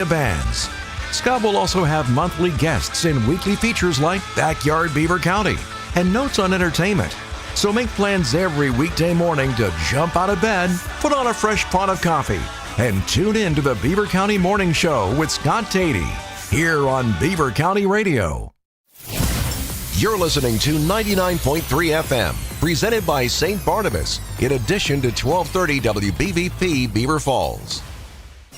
bands. Scott will also have monthly guests in weekly features like Backyard Beaver County and Notes on Entertainment. So make plans every weekday morning to jump out of bed, put on a fresh pot of coffee, and tune in to the Beaver County Morning Show with Scott Tatey here on Beaver County Radio. You're listening to 99.3 FM, presented by St. Barnabas, in addition to 1230 WBVP Beaver Falls.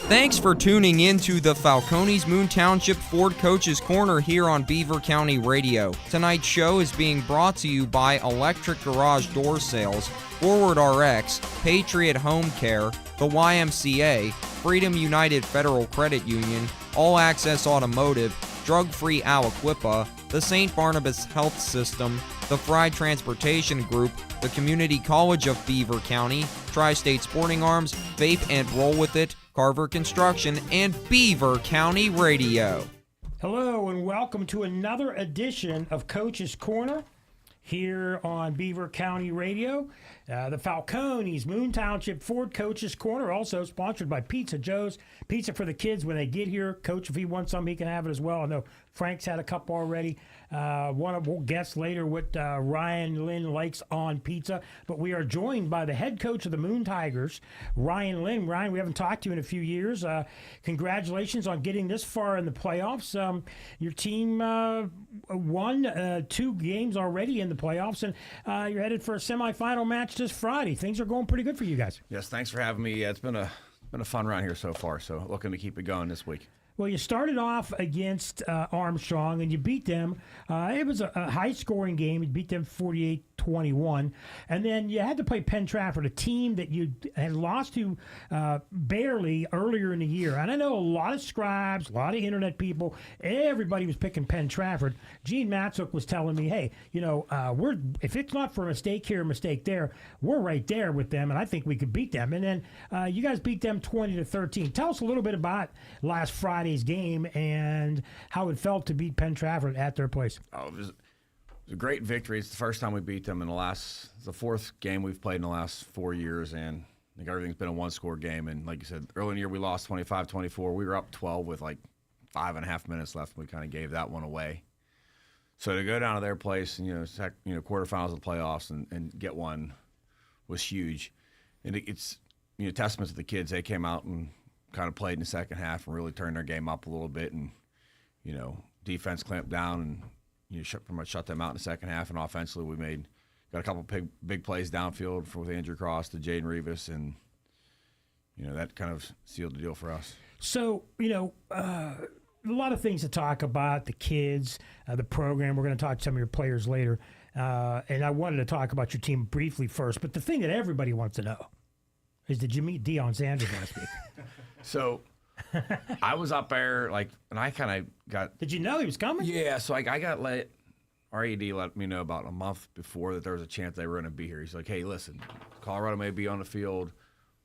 Thanks for tuning in to the Falcones Moon Township Ford Coaches Corner here on Beaver County Radio. Tonight's show is being brought to you by Electric Garage Door Sales, Forward RX, Patriot Home Care, the YMCA, Freedom United Federal Credit Union, All Access Automotive, Drug Free Aliquippa, the St. Barnabas Health System, the Fry Transportation Group, the Community College of Beaver County, Tri-State Sporting Arms, Vape and Roll With It, Carver Construction, and Beaver County Radio. Hello and welcome to another edition of Coach's Corner here on Beaver County Radio. The Falcones Moon Township Ford Coach's Corner, also sponsored by Pizza Joe's. Pizza for the kids when they get here. Coach, if he wants some, he can have it as well. I know Frank's had a couple already. We'll guess later what Ryan Lynn likes on pizza. But we are joined by the head coach of the Moon Tigers, Ryan Lynn. Ryan, we haven't talked to you in a few years. Congratulations on getting this far in the playoffs. Your team won 2 games already in the playoffs, and you're headed for a semifinal match this Friday. Things are going pretty good for you guys. Yes, thanks for having me. Yeah, it's been a fun run here so far, so looking to keep it going this week. Well, you started off against Armstrong, and you beat them. It was a high-scoring game. You beat them 48-21. And then you had to play Penn Trafford, a team that you had lost to barely earlier in the year. And I know a lot of scribes, a lot of internet people, everybody was picking Penn Trafford. Gene Matzuk was telling me, hey, if it's not for a mistake here, a mistake there, we're right there with them, and I think we could beat them. And then you guys beat them 20-13. Tell us a little bit about last Friday's game and how it felt to beat Penn Trafford at their place. Oh, it was a great victory. It's the first time we beat them in the 4th game we've played in the last 4 years, and I think everything's been a one-score game. And like you said, early in the year we lost 25-24. We were up 12 with like 5.5 minutes left, and we kind of gave that one away. So to go down to their place and quarterfinals of the playoffs and get one was huge. And it's testament to the kids. They came out and kind of played in the second half and really turned their game up a little bit, and defense clamped down and pretty much shut them out in the second half. And offensively, we got a couple big plays downfield with Andrew Cross to Jaden Rivas, and that kind of sealed the deal for us. So a lot of things to talk about, the kids, the program. We're going to talk to some of your players later, and I wanted to talk about your team briefly first. But the thing that everybody wants to know is, did you meet Deion Sanders last week? So I was up there, and I kind of got... Did you know he was coming? Yeah, so I got our AD let me know about a month before that there was a chance they were going to be here. He's like, hey, listen, Colorado may be on the field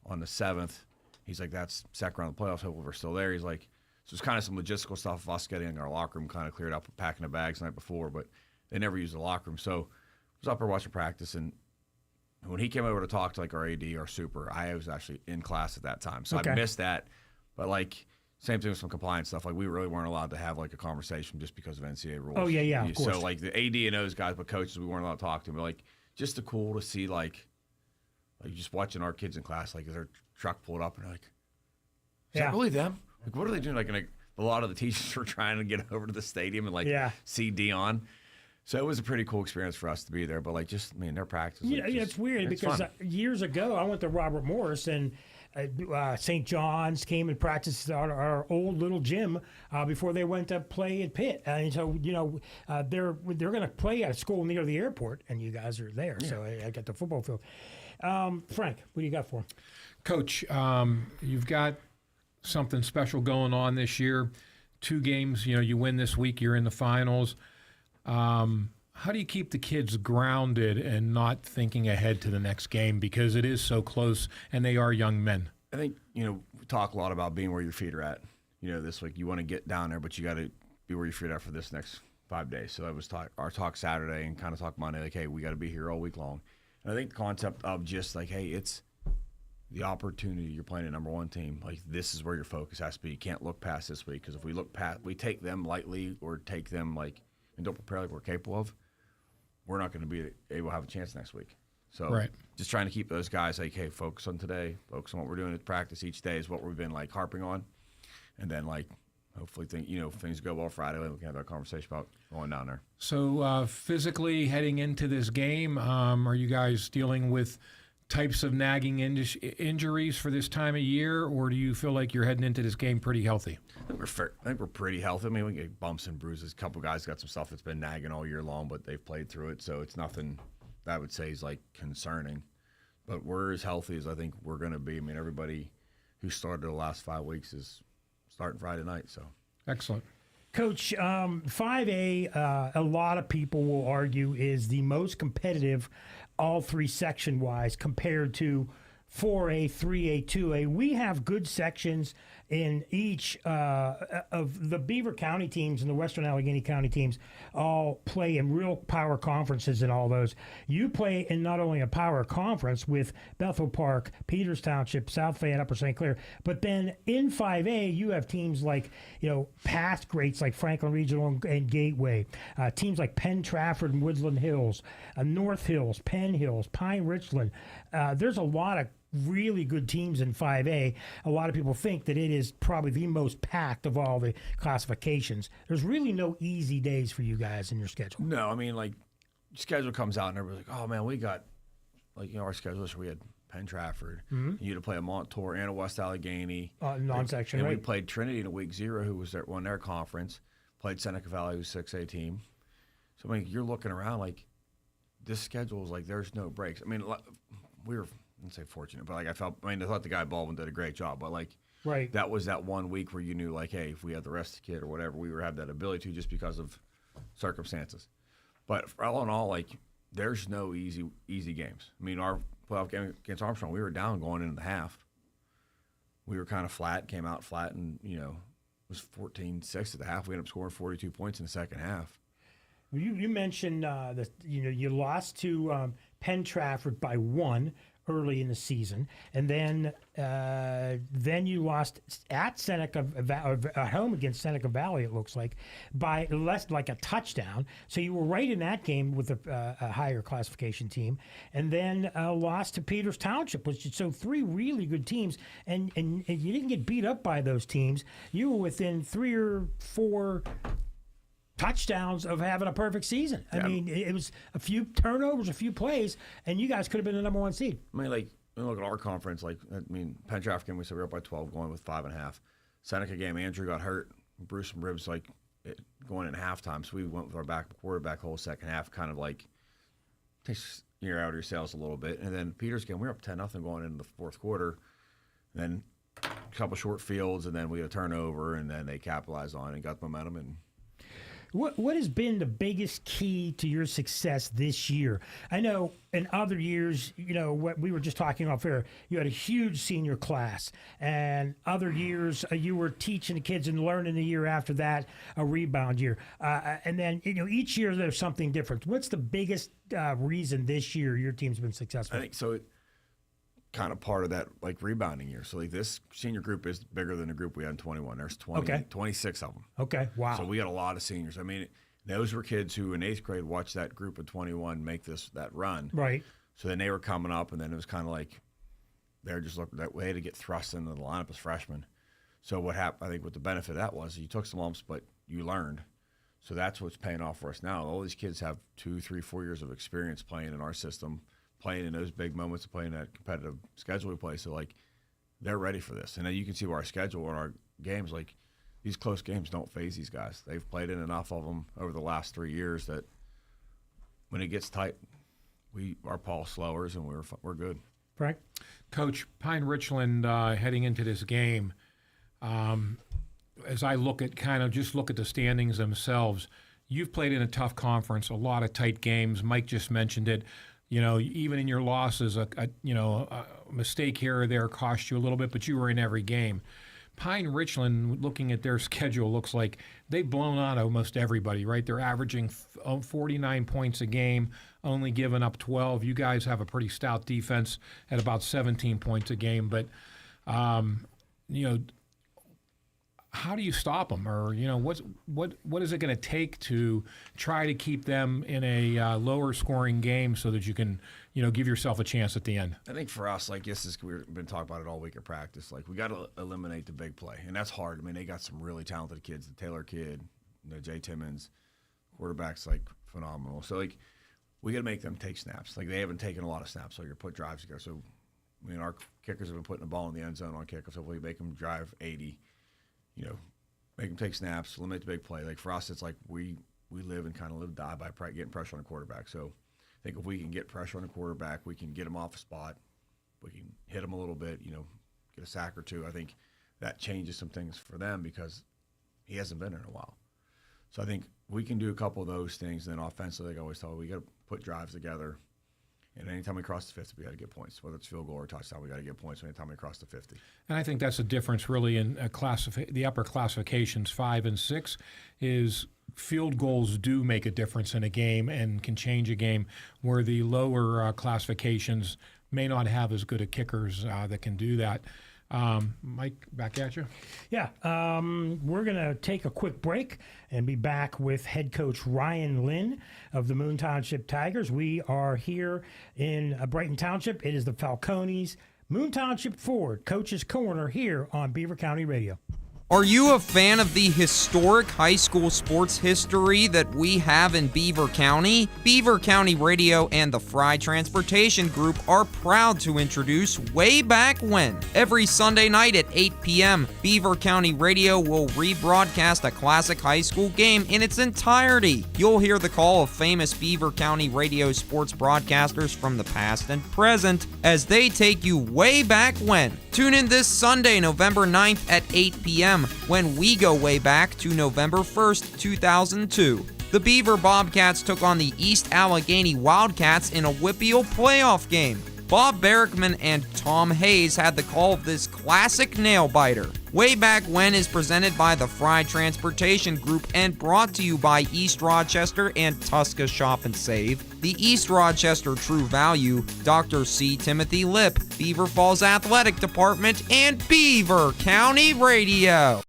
on the 7th. He's like, that's second round of the playoffs. Hopefully we're still there. He's like, so it's kind of some logistical stuff of us getting our locker room kind of cleared up, packing the bags the night before, but they never used the locker room. So I was up there watching practice, and when he came over to talk to our AD, our super, I was actually in class at that time. So okay. I missed that. But same thing with some compliance stuff. We really weren't allowed to have a conversation just because of NCAA rules. Oh yeah, of course. So the AD and those guys, but coaches, we weren't allowed to talk to them. But just the cool to see just watching our kids in class, as their truck pulled up, and they're like, is that really them? What are they doing? A lot of the teachers were trying to get over to the stadium and see Deion. So it was a pretty cool experience for us to be there, but their practice. It's weird because years ago I went to Robert Morris, and St. John's came and practiced our old little gym before they went to play at Pitt. And so they're going to play at a school near the airport, and you guys are there. Yeah. So I got the football field. Frank, what do you got for him? Coach, you've got something special going on this year. 2 games, you win this week, you're in the finals. How do you keep the kids grounded and not thinking ahead to the next game, because it is so close and they are young men? I think, we talk a lot about being where your feet are at. This week you want to get down there, but you got to be where your feet are for this next 5 days. So that was our talk Saturday and kind of talk Monday, hey, we got to be here all week long. And I think the concept of just hey, the opportunity. You're playing a number one team. Like, this is where your focus has to be. You can't look past this week, because if we look past, we take them lightly or take them like and don't prepare like we're capable of, we're not going to be able to have a chance next week. So Right. just trying to keep those guys like, hey, focus on today, focus on what we're doing at practice each day is what we've been like harping on, and then like hopefully things go well Friday and we can have that conversation about going down there. So physically heading into this game, are you guys dealing with types of nagging injuries for this time of year, or do you feel like you're heading into this game pretty healthy? I think we're pretty healthy. I mean, we get bumps and bruises. A couple guys got some stuff that's been nagging all year long, but they've played through it, so it's nothing that I would say is like concerning. But we're as healthy as I think we're going to be. I mean, everybody who started the last 5 weeks is starting Friday night. So Excellent. Coach, 5A, a lot of people will argue, is the most competitive, all three section wise, compared to 4A, 3A, 2A. We have good sections in each of the Beaver County teams and the Western Allegheny County teams all play in real power conferences in all those. You play in not only a power conference with Bethel Park, Peters Township, South Fayette, Upper St. Clair, but then in 5A, you have teams like, past greats like Franklin Regional and Gateway, teams like Penn Trafford and Woodland Hills, North Hills, Penn Hills, Pine Richland. There's a lot of really good teams in 5A. A lot of people think that it is probably the most packed of all the classifications. There's really no easy days for you guys in your schedule. no, I mean, like, schedule comes out and everybody's like, oh man, we got our schedule this year, we had Penn Trafford, and you had to play a Montour and a West Allegheny Non-section, and right? we played Trinity in a week 0, who won their conference, played Seneca Valley, who's 6A team. So I mean, you're looking around like this schedule is like there's no breaks. I mean, we were, I wouldn't say fortunate, but like I thought the guy Baldwin did a great job, but like Right. that was that 1 week where you knew like, hey, if we had the rest of the kid or whatever, we would have that ability to just because of circumstances. But all in all, like there's no easy games. I mean, our playoff game against Armstrong, we were down going into the half. We were kind of flat, came out flat, and it was 14-6 at the half. We ended up scoring 42 points in the second half. You mentioned that you lost to Penn Trafford by 1 early in the season, and then you lost at Seneca at home against Seneca Valley. It looks like by less like a touchdown. So you were right in that game with a higher classification team, and then lost to Peters Township, so 3 really good teams, and you didn't get beat up by those teams. You were within 3 or 4 touchdowns of having a perfect season. I mean, it was a few turnovers, a few plays, and you guys could have been the number 1 seed. I mean, like, look at our conference. Like, Penn Trafford game, we said we were up by 12, going with 5.5. Seneca game, Andrew got hurt, bruised some ribs, going in halftime. So we went with our quarterback whole second half, kind of like takes your out of your sails a little bit. And then Peters game, we were up 10-0 going into the fourth quarter. Then a couple short fields, and then we had a turnover, and then they capitalized on it and got the momentum. And What has been the biggest key to your success this year? I know in other years, what we were just talking off air, you had a huge senior class, and other years you were teaching the kids and learning the year after that, a rebound year. And then, each year there's something different. What's the biggest reason this year your team's been successful? I think so. Kind of part of that like rebounding year. So like this senior group is bigger than the group we had in 21. There's 26 of them. Okay, wow. So we got a lot of seniors. I mean, those were kids who in 8th grade watched that group of 21 make that run. Right. So then they were coming up, and then it was kind of like they're just looking that way to get thrust into the lineup as freshmen. So what happened, I think what the benefit of that was, you took some lumps, but you learned. So that's what's paying off for us now. All these kids have 2, 3, 4 years of experience playing in our system, playing in those big moments, playing that competitive schedule we play. So, like, they're ready for this. And then you can see our schedule and our games, like, these close games don't phase these guys. They've played in enough of them over the last 3 years that when it gets tight, our pulse lowers and we're good. Frank? Coach, Pine Richland heading into this game, as I look at the standings themselves, you've played in a tough conference, a lot of tight games. Mike just mentioned it. Even in your losses, a mistake here or there cost you a little bit, but you were in every game. Pine Richland, looking at their schedule, looks like they've blown out almost everybody, right? They're averaging 49 points a game, only giving up 12. You guys have a pretty stout defense at about 17 points a game. But, how do you stop them? Or, what is it going to take to try to keep them in a lower scoring game so that you can, give yourself a chance at the end? I think for us, we've been talking about it all week at practice. We got to eliminate the big play, and that's hard. I mean, they got some really talented kids. The Taylor kid, Jay Timmons, quarterback's phenomenal. So we got to make them take snaps. They haven't taken a lot of snaps, so you're put drives together. So our kickers have been putting the ball in the end zone on kickoffs. So we make them drive 80. Make them take snaps, eliminate the big play. For us, it's we live and kind of live die by getting pressure on the quarterback. So I think if we can get pressure on the quarterback, we can get him off a spot. We can hit him a little bit, get a sack or two. I think that changes some things for them because he hasn't been there in a while. So I think we can do a couple of those things. And then offensively, I always tell you, we got to put drives together. And anytime we cross the 50, we got to get points. Whether it's field goal or touchdown, we got to get points anytime we cross the 50. And I think that's the difference really in the upper classifications, 5 and 6, is field goals do make a difference in a game and can change a game, where the lower classifications may not have as good a kickers that can do that. Mike, back at you. Yeah, we're going to take a quick break and be back with head coach Ryan Lynn of the Moon Township Tigers. We are here in Brighton Township. It is the Falcones Moon Township Ford Coach's Corner here on Beaver County Radio. Are you a fan of the historic high school sports history that we have in Beaver County? Beaver County Radio and the Fry Transportation Group are proud to introduce Way Back When. Every Sunday night at 8 p.m., Beaver County Radio will rebroadcast a classic high school game in its entirety. You'll hear the call of famous Beaver County Radio sports broadcasters from the past and present as they take you way back when. Tune in this Sunday, November 9th at 8 p.m. when we go way back to November 1st, 2002. The Beaver Bobcats took on the East Allegheny Wildcats in a WPIAL playoff game. Bob Barrickman and Tom Hayes had the call of this classic nail-biter. Way Back When is presented by the Fry Transportation Group and brought to you by East Rochester and Tusca Shop and Save, the East Rochester True Value, Dr. C. Timothy Lip, Beaver Falls Athletic Department, and Beaver County Radio.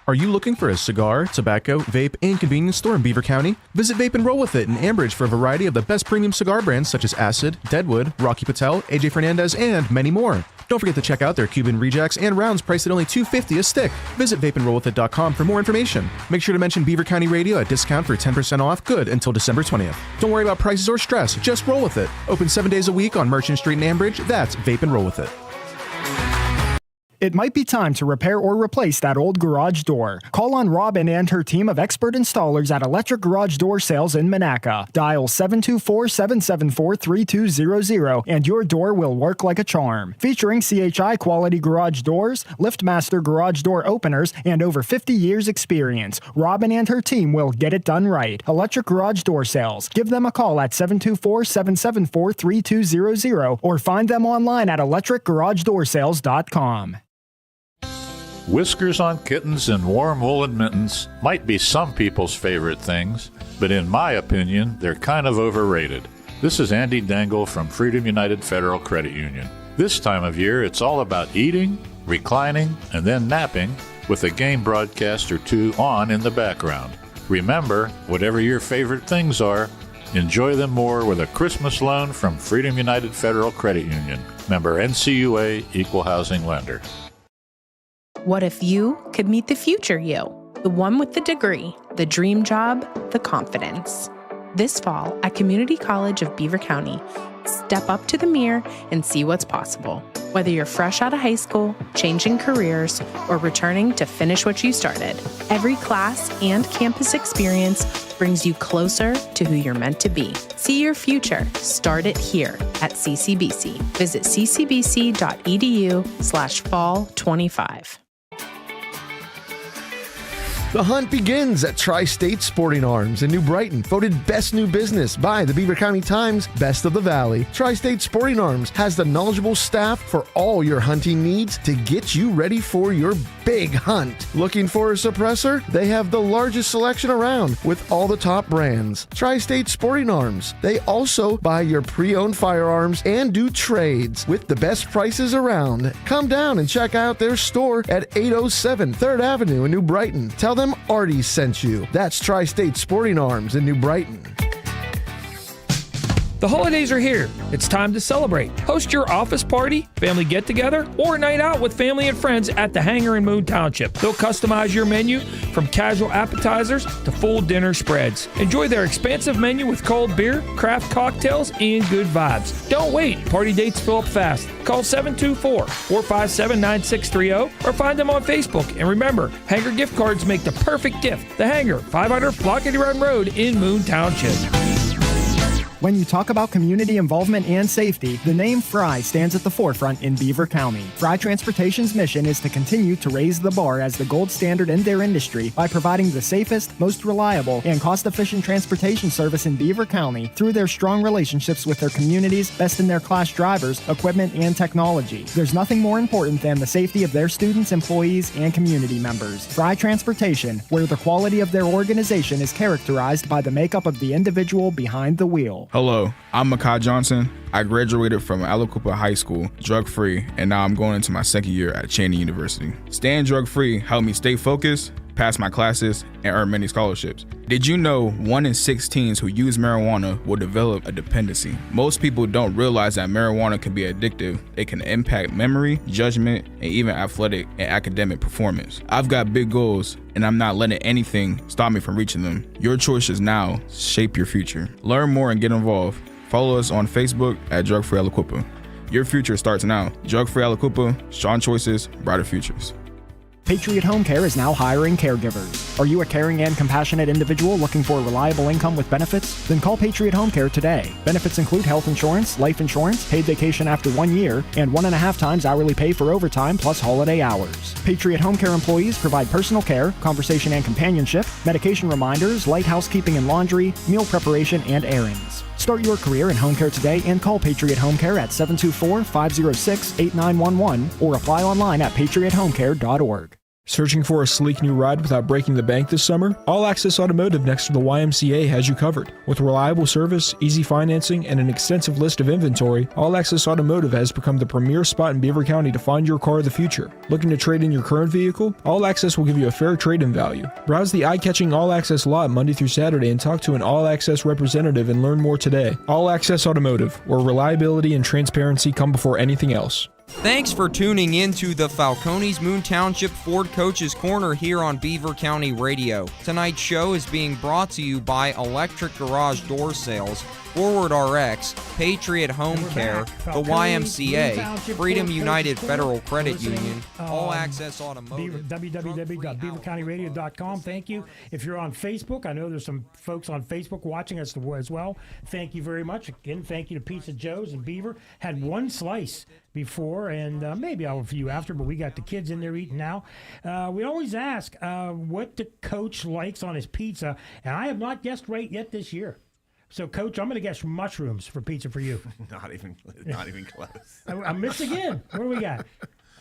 Are you looking for a cigar, tobacco, vape, and convenience store in Beaver County? Visit Vape and Roll With It in Ambridge for a variety of the best premium cigar brands such as Acid, Deadwood, Rocky Patel, AJ Fernandez, and many more. Don't forget to check out their Cuban Rejects and rounds priced at only $2.50 a stick. Visit vapeandrollwithit.com for more information. Make sure to mention Beaver County Radio at discount for 10% off, good until December 20th. Don't worry about prices or stress, just roll with it. Open 7 days a week on Merchant Street in Ambridge. That's Vape and Roll With It. It might be time to repair or replace that old garage door. Call on Robin and her team of expert installers at Electric Garage Door Sales in Monaca. Dial 724-774-3200 and your door will work like a charm. Featuring CHI quality garage doors, LiftMaster garage door openers, and over 50 years experience, Robin and her team will get it done right. Electric Garage Door Sales. Give them a call at 724-774-3200 or find them online at electricgaragedoorsales.com. Whiskers on kittens and warm woolen mittens might be some people's favorite things, but in my opinion, they're kind of overrated. This is Andy Dangle from Freedom United Federal Credit Union. This time of year, it's all about eating, reclining, and then napping with a game broadcast or two on in the background. Remember, whatever your favorite things are, enjoy them more with a Christmas loan from Freedom United Federal Credit Union. Member NCUA, Equal Housing Lender. What if you could meet the future you? The one with the degree, the dream job, the confidence. This fall at Community College of Beaver County, step up to the mirror and see what's possible. Whether you're fresh out of high school, changing careers, or returning to finish what you started, every class and campus experience brings you closer to who you're meant to be. See your future. Start it here at CCBC. Visit ccbc.edu/fall25. The hunt begins at Tri-State Sporting Arms in New Brighton, voted Best New Business by the Beaver County Times Best of the Valley. Tri-State Sporting Arms has the knowledgeable staff for all your hunting needs to get you ready for your big hunt. Looking for a suppressor? They have the largest selection around with all the top brands. Tri-State Sporting Arms. They also buy your pre-owned firearms and do trades with the best prices around. Come down and check out their store at 807 3rd Avenue in New Brighton. Tell them Artie sent you. That's Tri-State Sporting Arms in New Brighton. The holidays are here. It's time to celebrate. Host your office party, family get-together, or night out with family and friends at the Hangar in Moon Township. They'll customize your menu from casual appetizers to full dinner spreads. Enjoy their expansive menu with cold beer, craft cocktails, and good vibes. Don't wait. Party dates fill up fast. Call 724-457-9630 or find them on Facebook. And remember, Hangar gift cards make the perfect gift. The Hangar, 500 Blockady Run Road in Moon Township. When you talk about community involvement and safety, the name Fry stands at the forefront in Beaver County. Fry Transportation's mission is to continue to raise the bar as the gold standard in their industry by providing the safest, most reliable, and cost-efficient transportation service in Beaver County through their strong relationships with their community's best-in-their-class drivers, equipment, and technology. There's nothing more important than the safety of their students, employees, and community members. Fry Transportation, where the quality of their organization is characterized by the makeup of the individual behind the wheel. Hello, I'm Makai Johnson. I graduated from Aliquippa High School, drug-free, and now I'm going into my second year at Cheney University. Staying drug-free helped me stay focused, pass my classes, and earn many scholarships. Did you know 1 in 6 teens who use marijuana will develop a dependency? Most people don't realize that marijuana can be addictive. It can impact memory, judgment, and even athletic and academic performance. I've got big goals, and I'm not letting anything stop me from reaching them. Your choices now shape your future. Learn more and get involved. Follow us on Facebook at Drug Free Aliquippa. Your future starts now. Drug Free Aliquippa, strong choices, brighter futures. Patriot Home Care is now hiring caregivers. Are you a caring and compassionate individual looking for a reliable income with benefits? Then call Patriot Home Care today. Benefits include health insurance, life insurance, paid vacation after 1 year, and 1.5 times hourly pay for overtime plus holiday hours. Patriot Home Care employees provide personal care, conversation and companionship, medication reminders, light housekeeping and laundry, meal preparation, and errands. Start your career in home care today and call Patriot Home Care at 724-506-8911 or apply online at patriothomecare.org. Searching for a sleek new ride without breaking the bank this summer? All Access Automotive next to the YMCA has you covered. With reliable service, easy financing, and an extensive list of inventory, All Access Automotive has become the premier spot in Beaver County to find your car of the future. Looking to trade in your current vehicle? All Access will give you a fair trade-in value. Browse the eye-catching All Access lot Monday through Saturday and talk to an All Access representative and learn more today. All Access Automotive, where reliability and transparency come before anything else. Thanks for tuning in to the Falcones Moon Township Ford Coach's Corner here on Beaver County Radio. Tonight's show is being brought to you by Electric Garage Door Sales, Forward RX, Patriot Home Care, the YMCA, Freedom United Federal Credit Union, All Access Automotive, www.beavercountyradio.com. Thank you. If you're on Facebook, I know there's some folks on Facebook watching us as well. Thank you very much. Again, thank you to Pizza Joe's and Beaver. Had one slice before, and maybe I'll have a few after, but we got the kids in there eating now. We always ask what the coach likes on his pizza, and I have not guessed right yet this year. So, Coach, I'm going to guess mushrooms for pizza for you. Not even close. I missed again. What do we got?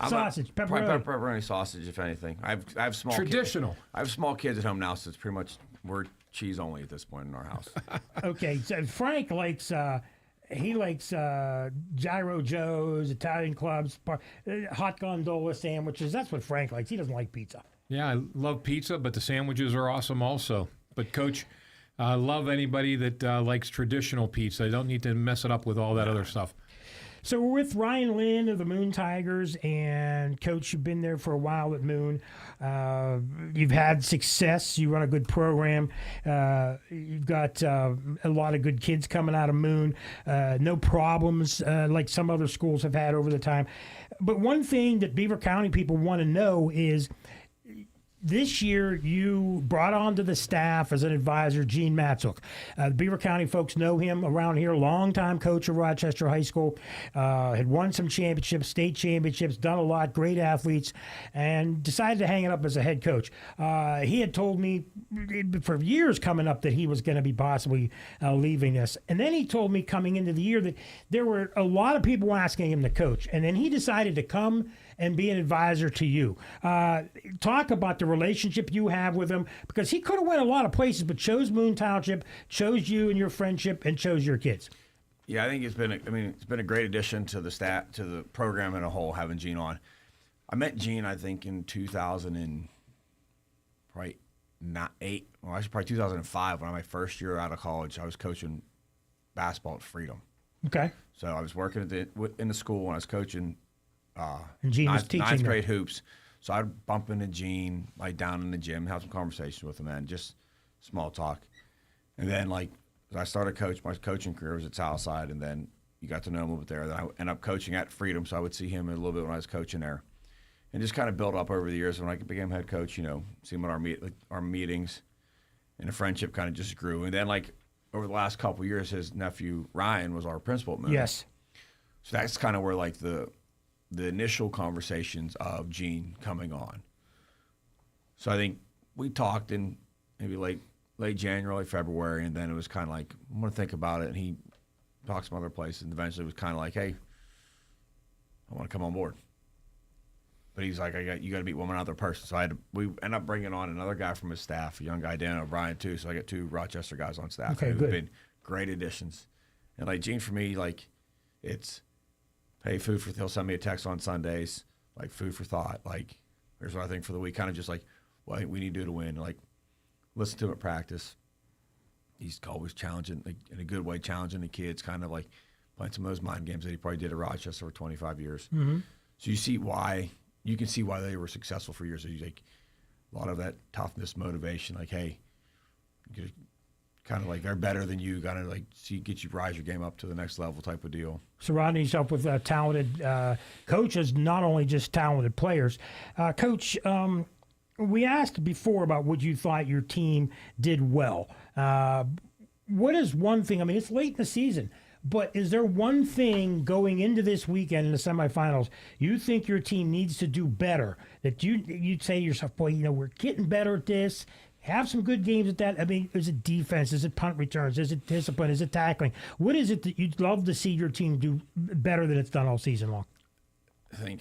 Sausage, pepperoni. Pepperoni sausage, if anything. I have small traditional. I have small kids at home now, so it's pretty much we're cheese only at this point in our house. Okay, so Frank likes Gyro Joe's, Italian clubs, hot gondola sandwiches. That's what Frank likes. He doesn't like pizza. Yeah, I love pizza, but the sandwiches are awesome also. But, Coach, I love anybody that likes traditional pizza. They don't need to mess it up with all that other stuff. So we're with Ryan Lynn of the Moon Tigers, and Coach, you've been there for a while at Moon. You've had success. You run a good program. You've got a lot of good kids coming out of Moon. No problems like some other schools have had over the time. But one thing that Beaver County people want to know is This year, you brought onto the staff as an advisor Gene Matzuk. The Beaver County folks know him around here, longtime coach of Rochester High School, had won some championships, state championships, done a lot, great athletes, and decided to hang it up as a head coach. He had told me for years coming up that he was going to be possibly leaving this. And then he told me coming into the year that there were a lot of people asking him to coach. And then he decided to come and be an advisor to you. Talk about the relationship you have with him, because he could have went a lot of places, but chose Moon Township, chose you and your friendship, and chose your kids. Yeah, I think it's been a great addition to the staff, to the program in a whole, having Gene on. I met Gene, I think, in 2005, when my first year out of college. I was coaching basketball at Freedom. Okay. So I was working in the school when I was coaching and Gene was teaching ninth grade hoops. So I'd bump into Gene, like down in the gym, have some conversation with him, and just small talk. And then, like, I started my coaching career was at Southside, and then you got to know him a little bit there. Then I ended up coaching at Freedom, so I would see him a little bit when I was coaching there. And just kind of built up over the years. When I became head coach, see him at our meetings, and the friendship kind of just grew. And then, like, over the last couple of years, his nephew Ryan was our principal at Moon. Yes. So that's kind of where, like, the initial conversations of Gene coming on. So I think we talked in maybe late January, February, and then it was kind of like, I'm going to think about it. And he talked some other places, and eventually it was kind of like, hey, I want to come on board. But he's like, you got to meet one other person. So we ended up bringing on another guy from his staff, a young guy, Dan O'Brien, too. So I got 2 Rochester guys on staff. Okay, who've good. been great additions. And like Gene, for me, like, it's, hey, he'll send me a text on Sundays, like, food for thought. Like, here's what I think for the week. Kind of just like, what we need to do to win. Like, listen to him at practice. He's always challenging, like, in a good way, challenging the kids, kind of like playing some of those mind games that he probably did at Rochester for 25 years. Mm-hmm. So you can see why they were successful for years. So like a lot of that toughness, motivation, like, hey, kind of like they're better than you, got to like get you rise your game up to the next level type of deal. Surrounding yourself with talented coaches, not only just talented players. Coach, we asked before about what you thought your team did well. What is one thing? I mean, it's late in the season, but is there one thing going into this weekend in the semifinals you think your team needs to do better? That you'd say to yourself, boy, we're getting better at this. Have some good games at that. I mean, is it defense? Is it punt returns? Is it discipline? Is it tackling? What is it that you'd love to see your team do better than it's done all season long? I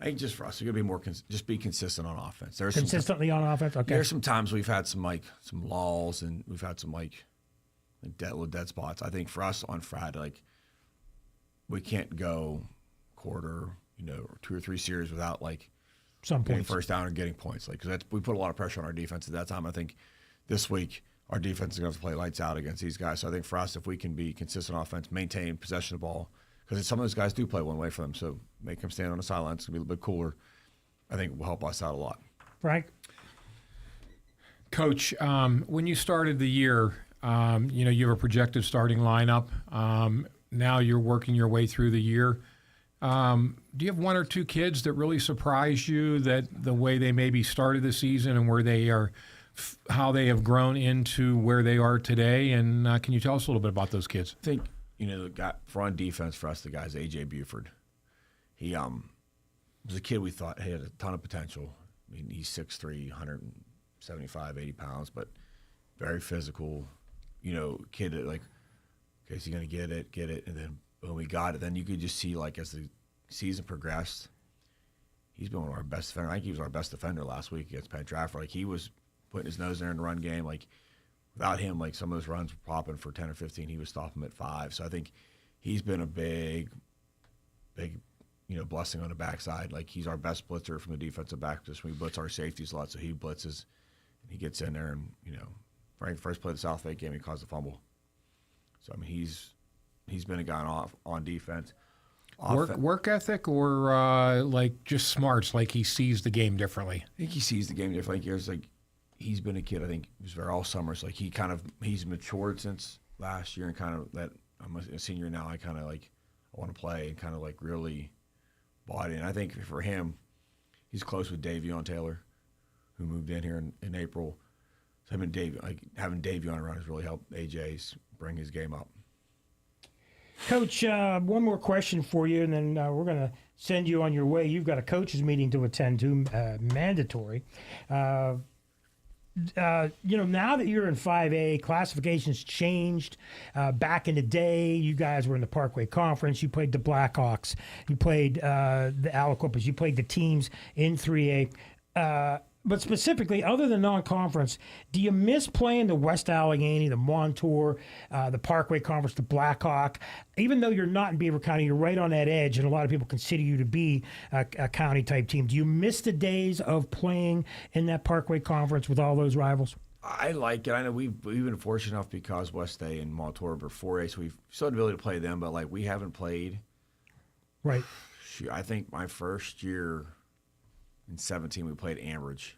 think just for us, we're gonna be just be consistent on offense. There's consistently on offense. Okay. There's some times we've had some lulls, and we've had some dead spots. I think for us on Friday, we can't go quarter, or 2 or 3 series without some getting points, first down or getting points. Because we put a lot of pressure on our defense at that time. I think this week our defense is going to have to play lights out against these guys. So I think for us, if we can be consistent offense, maintain possession of the ball, because some of those guys do play one way for them, so make them stand on the sideline. It's going to be a little bit cooler. I think it will help us out a lot. Frank? Coach, when you started the year, you have a projected starting lineup. Now you're working your way through the year. Do you have 1 or 2 kids that really surprised you, that the way they maybe started the season and where they are, how they have grown into where they are today? And can you tell us a little bit about those kids? I think, the guy for on defense for us, the guy's A.J. Buford. He was a kid we thought had a ton of potential. I mean, he's 6'3", 175, 80 pounds, but very physical. Kid that okay, is he going to get it? And then when we got it, then you could just see, as the season progressed, he's been one of our best defenders. I think he was our best defender last week against Penn Trafford. He was putting his nose there in the run game. Without him, some of those runs were popping for 10 or 15. He was stopping them at 5. So I think he's been a big, blessing on the backside. He's our best blitzer from the defensive back. Just when we blitz our safeties a lot, so he blitzes and he gets in there and Frank, first play of the South Lake game, he caused a fumble. So I mean, he's been a guy on defense. Work ethic, or just smarts, he sees the game differently? I think he sees the game differently. He's been a kid, I think, who's very all summer. So he's matured since last year, and kind of that I'm a senior now. I kind of I want to play, and kind of really bought in. I think for him, he's close with Davion Taylor, who moved in here in April. So having Davion around has really helped AJ's bring his game up. Coach, one more question for you, and then we're going to send you on your way. You've got a coaches meeting to attend to, mandatory. Now that you're in 5A, classifications changed. Back in the day, you guys were in the Parkway Conference. You played the Blackhawks. You played the Aliquippas. You played the teams in 3A. But specifically, other than non-conference, do you miss playing the West Allegheny, the Montour, the Parkway Conference, the Blackhawk? Even though you're not in Beaver County, you're right on that edge, and a lot of people consider you to be a county-type team. Do you miss the days of playing in that Parkway Conference with all those rivals? I like it. I know we've been fortunate enough because West A and Montour were 4A, so we've still had the ability to play them, but like we haven't played. Right. I think my first year in 17, we played Ambridge,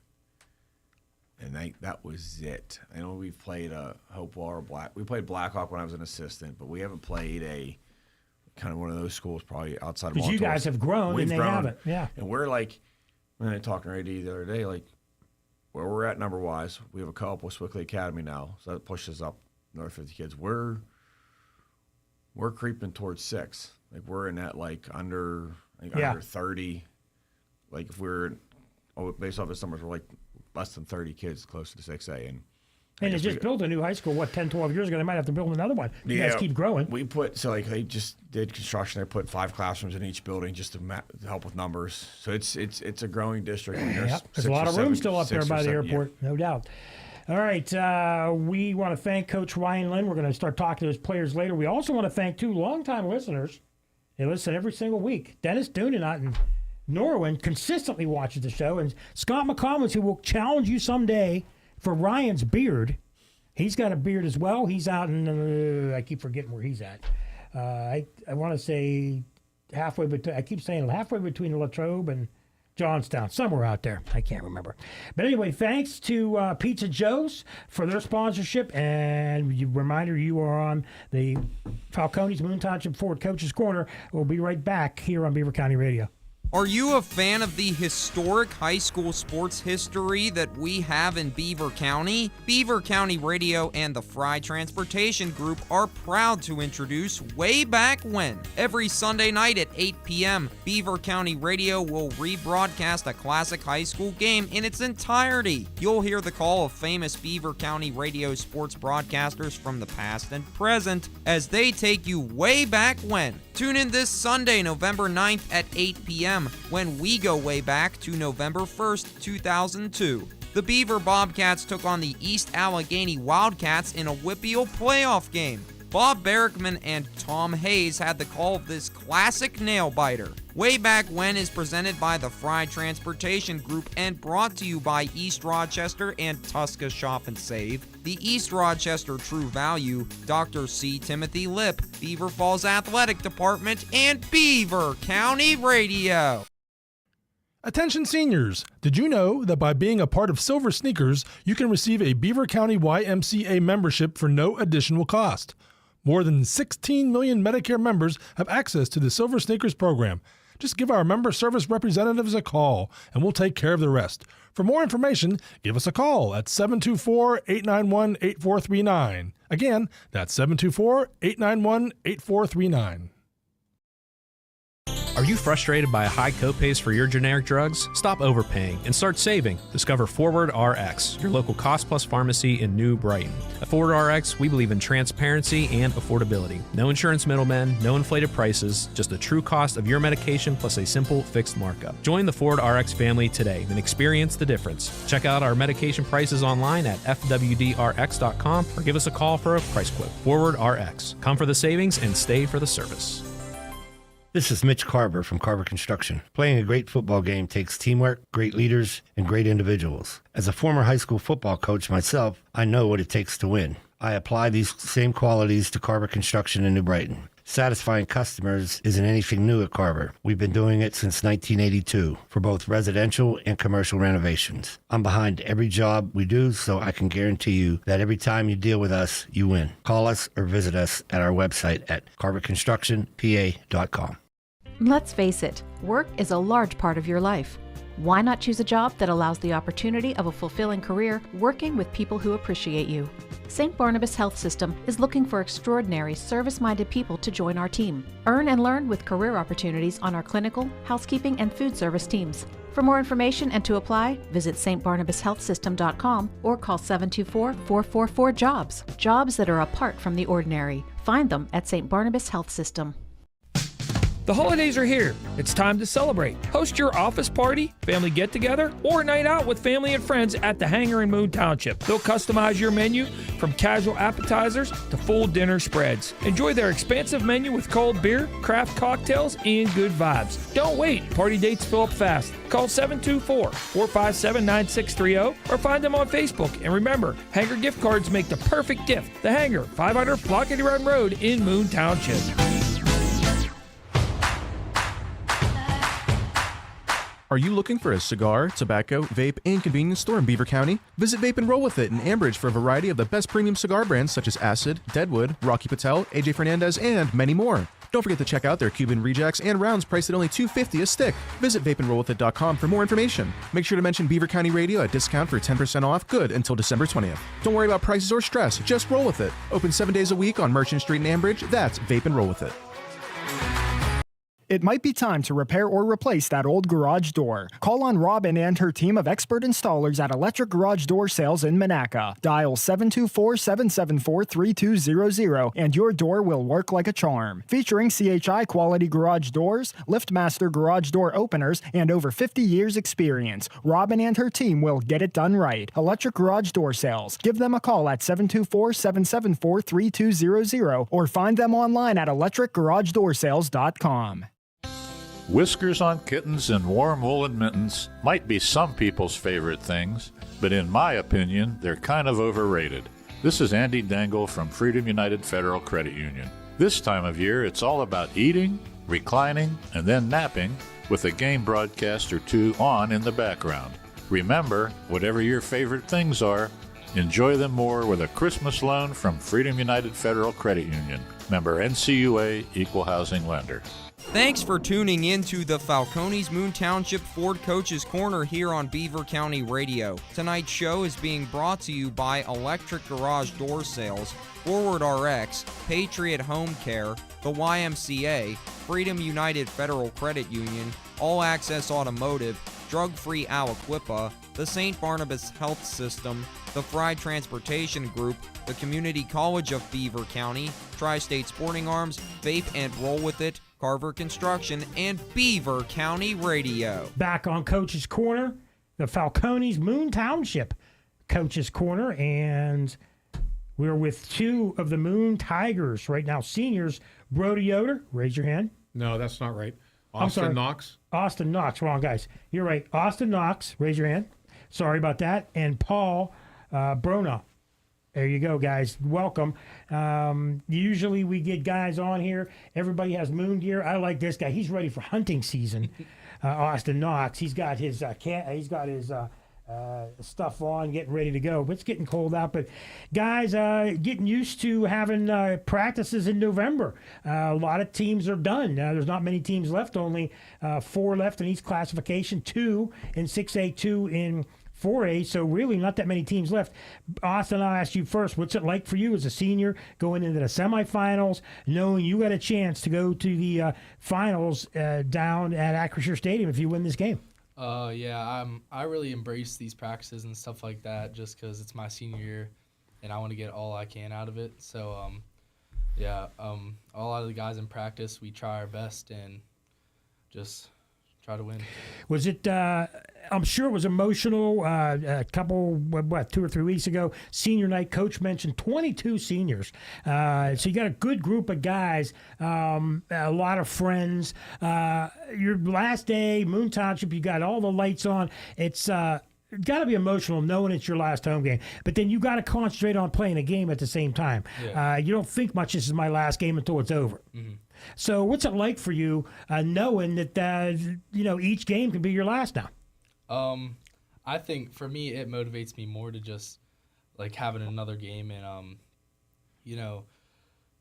and that was it. I know we've played Hopewell or we played Blackhawk when I was an assistant, but we haven't played a kind of one of those schools probably outside of Montour. Because you guys have grown and they haven't, yeah. And we're like, when I talked to AD the other day, like where we're at number-wise, we have a co-op with Swickley Academy now, so that pushes up another 50 kids. We're creeping towards 6. Like we're in that under 30. Like if we're based off the numbers, we're like less than 30 kids close to 6A. And they just built a new high school, 10, 12 years ago. They might have to build another one. You guys keep growing. They just did construction. They put 5 classrooms in each building just to help with numbers. So it's a growing district. There's a lot of room still up there by the airport, no doubt. All right, we want to thank Coach Ryan Lynn. We're going to start talking to his players later. We also want to thank 2 longtime listeners. They listen every single week. Dennis Doonan out in Norwin consistently watches the show, and Scott McCommons, who will challenge you someday for Ryan's beard. He's got a beard as well. He's out in, I keep forgetting where he's at. I want to say halfway between Latrobe and Johnstown, somewhere out there. I can't remember. But anyway, thanks to Pizza Joe's for their sponsorship. And reminder, you are on the Falcones Moon Township Ford Coach's Corner. We'll be right back here on Beaver County Radio. Are you a fan of the historic high school sports history that we have in Beaver County? Beaver County Radio and the Fry Transportation Group are proud to introduce Way Back When. Every Sunday night at 8 p.m., Beaver County Radio will rebroadcast a classic high school game in its entirety. You'll hear the call of famous Beaver County Radio sports broadcasters from the past and present as they take you way back when. Tune in this Sunday, November 9th at 8 p.m. when we go way back to November 1st, 2002. The Beaver Bobcats took on the East Allegheny Wildcats in a WPIAL playoff game. Bob Barrickman and Tom Hayes had the call of this classic nail-biter. Way Back When is presented by the Fry Transportation Group and brought to you by East Rochester and Tusca Shop and Save, the East Rochester True Value, Dr. C. Timothy Lipp, Beaver Falls Athletic Department, and Beaver County Radio. Attention seniors, did you know that by being a part of Silver Sneakers, you can receive a Beaver County YMCA membership for no additional cost? More than 16 million Medicare members have access to the Silver Sneakers program. Just give our member service representatives a call, and we'll take care of the rest. For more information, give us a call at 724-891-8439. Again, that's 724-891-8439. Are you frustrated by high copays for your generic drugs? Stop overpaying and start saving. Discover Forward RX, your local cost-plus pharmacy in New Brighton. At Forward RX, we believe in transparency and affordability. No insurance middlemen, no inflated prices, just the true cost of your medication plus a simple fixed markup. Join the Forward RX family today and experience the difference. Check out our medication prices online at fwdrx.com or give us a call for a price quote. Forward RX. Come for the savings and stay for the service. This is Mitch Carver from Carver Construction. Playing a great football game takes teamwork, great leaders, and great individuals. As a former high school football coach myself, I know what it takes to win. I apply these same qualities to Carver Construction in New Brighton. Satisfying customers isn't anything new at Carver. We've been doing it since 1982 for both residential and commercial renovations. I'm behind every job we do, so I can guarantee you that every time you deal with us, you win. Call us or visit us at our website at carverconstructionpa.com. Let's face it, work is a large part of your life. Why not choose a job that allows the opportunity of a fulfilling career working with people who appreciate you? St. Barnabas Health System is looking for extraordinary, service-minded people to join our team. Earn and learn with career opportunities on our clinical, housekeeping, and food service teams. For more information and to apply, visit stbarnabashealthsystem.com or call 724-444-JOBS. Jobs that are apart from the ordinary. Find them at St. Barnabas Health System. The holidays are here. It's time to celebrate. Host your office party, family get-together, or night out with family and friends at the Hangar in Moon Township. They'll customize your menu from casual appetizers to full dinner spreads. Enjoy their expansive menu with cold beer, craft cocktails, and good vibes. Don't wait. Party dates fill up fast. Call 724-457-9630 or find them on Facebook. And remember, Hangar gift cards make the perfect gift. The Hangar, 500 Flockety Run Road in Moon Township. Are you looking for a cigar, tobacco, vape, and convenience store in Beaver County? Visit Vape and Roll With It in Ambridge for a variety of the best premium cigar brands such as Acid, Deadwood, Rocky Patel, AJ Fernandez, and many more. Don't forget to check out their Cuban rejects and rounds priced at only $2.50 a stick. Visit vapeandrollwithit.com for more information. Make sure to mention Beaver County Radio at discount for 10% off, good until December 20th. Don't worry about prices or stress, just roll with it. Open 7 days a week on Merchant Street in Ambridge. That's Vape and Roll With It. It might be time to repair or replace that old garage door. Call on Robin and her team of expert installers at Electric Garage Door Sales in Monaca. Dial 724-774-3200 and your door will work like a charm. Featuring CHI quality garage doors, LiftMaster garage door openers, and over 50 years experience, Robin and her team will get it done right. Electric Garage Door Sales. Give them a call at 724-774-3200 or find them online at electricgaragedoorsales.com. Whiskers on kittens and warm woolen mittens might be some people's favorite things, but in my opinion, they're kind of overrated. This is Andy Dangle from Freedom United Federal Credit Union. This time of year, it's all about eating, reclining, and then napping with a game broadcast or two on in the background. Remember, whatever your favorite things are, enjoy them more with a Christmas loan from Freedom United Federal Credit Union. Member NCUA, Equal Housing Lender. Thanks for tuning in to the Falcones Moon Township Ford Coach's Corner here on Beaver County Radio. Tonight's show is being brought to you by Electric Garage Door Sales, Forward RX, Patriot Home Care, the YMCA, Freedom United Federal Credit Union, All Access Automotive, Drug Free Aliquippa, the St. Barnabas Health System, the Fry Transportation Group, the Community College of Beaver County, Tri-State Sporting Arms, Vape and Roll With It, Carver Construction, and Beaver County Radio. Back on Coach's Corner, the Falcones Moon Township Coach's Corner, and we're with two of the Moon Tigers right now, seniors. Brody Yoder, raise your hand. No, that's not right. I'm sorry. Austin Knox. Austin Knox, wrong guys. You're right. Austin Knox, raise your hand. Sorry about that. And Paul Brona. There you go, guys. Welcome. Usually we get guys on here. Everybody has moon gear. I like this guy. He's ready for hunting season. Austin Knox. He's got his stuff on, getting ready to go. But it's getting cold out. But guys, getting used to having practices in November. A lot of teams are done. There's not many teams left. Only 4 left in each classification. 2 in 6A, 2 in 4A, so really not that many teams left. Austin, I'll ask you first. What's it like for you as a senior going into the semifinals, knowing you got a chance to go to the finals down at Acrisure Stadium if you win this game? I really embrace these practices and stuff like that just because it's my senior year and I want to get all I can out of it. So, a lot of the guys in practice, we try our best and just try to win. Was it, I'm sure it was emotional, a couple, 2 or 3 weeks ago, senior night, coach mentioned 22 seniors. So you got a good group of guys, a lot of friends. Your last day, Moon Township, you got all the lights on. It's got to be emotional knowing it's your last home game. But then you got to concentrate on playing a game at the same time. Yeah. You don't think much, this is my last game until it's over. Mm-hmm. So what's it like for you knowing that, each game can be your last now? I think for me, it motivates me more to just like having another game and,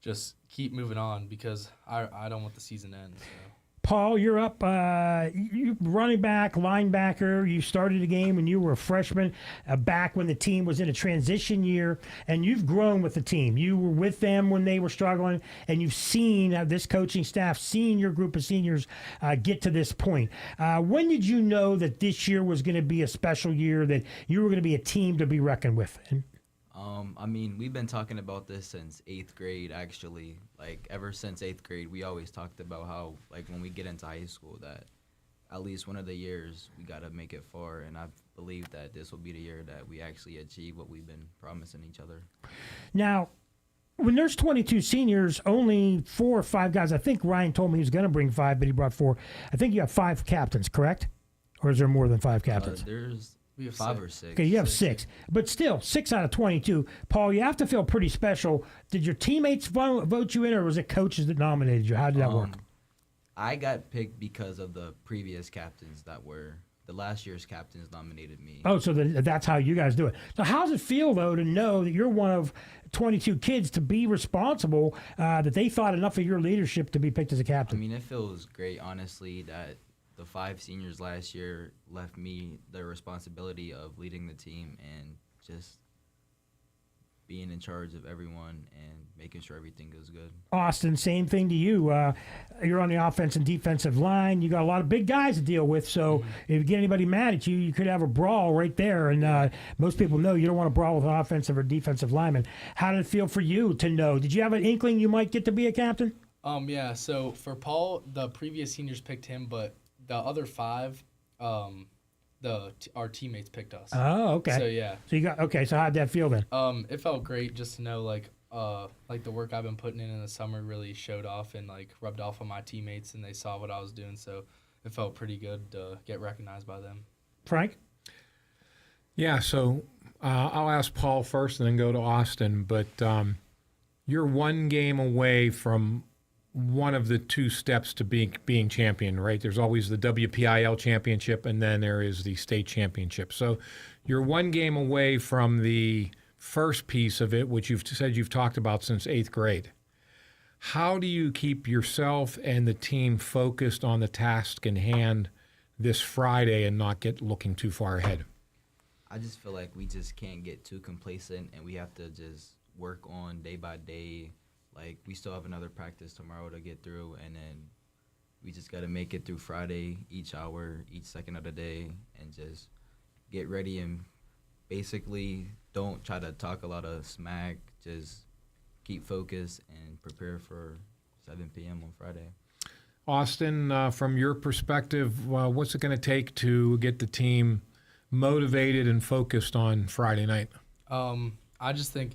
just keep moving on because I don't want the season to end. So. Paul, you're up. You running back, linebacker. You started the game when you were a freshman, back when the team was in a transition year, and you've grown with the team. You were with them when they were struggling, and you've seen this coaching staff, seen your group of seniors get to this point. When did you know that this year was going to be a special year, that you were going to be a team to be reckoned with? I mean, we've been talking about this since 8th grade, actually. Like, ever since 8th grade, we always talked about how, like, when we get into high school, that at least one of the years we got to make it far. And I believe that this will be the year that we actually achieve what we've been promising each other. Now, when there's 22 seniors, only 4 or 5 guys. I think Ryan told me he was going to bring 5, but he brought 4. I think you have 5 captains, correct? Or is there more than 5 captains? We have 5 or 6. Okay, you have 6. But still, 6 out of 22. Paul, you have to feel pretty special. Did your teammates vote you in, or was it coaches that nominated you? How did that work? I got picked because of the previous captains that were the last year's captains nominated me. Oh, so that's how you guys do it. So how does it feel, though, to know that you're one of 22 kids, to be responsible, that they thought enough of your leadership to be picked as a captain? I mean, it feels great, honestly, that the 5 seniors last year left me the responsibility of leading the team and just being in charge of everyone and making sure everything goes good. Austin, same thing to you. You're on the offense and defensive line. You got a lot of big guys to deal with, so if you get anybody mad at you, you could have a brawl right there. And most people know you don't want to brawl with an offensive or defensive lineman. How did it feel for you to know? Did you have an inkling you might get to be a captain? Yeah, so for Paul, the previous seniors picked him, but the other 5, our teammates picked us. Oh, okay. So yeah. So you got okay. So how'd that feel then? It felt great just to know like the work I've been putting in the summer really showed off and like rubbed off on my teammates, and they saw what I was doing. So it felt pretty good to get recognized by them. Frank? Yeah. So I'll ask Paul first, and then go to Austin. But you're one game away from one of the 2 steps to being champion, right? There's always the WPIL championship, and then there is the state championship. So you're one game away from the first piece of it, which you've said you've talked about since 8th grade. How do you keep yourself and the team focused on the task in hand this Friday and not get looking too far ahead? I just feel like we just can't get too complacent, and we have to just work on day by day. Like, we still have another practice tomorrow to get through, and then we just got to make it through Friday, each hour, each second of the day, and just get ready and basically don't try to talk a lot of smack. Just keep focused and prepare for 7 p.m. on Friday. Austin, from your perspective, what's it going to take to get the team motivated and focused on Friday night? I just think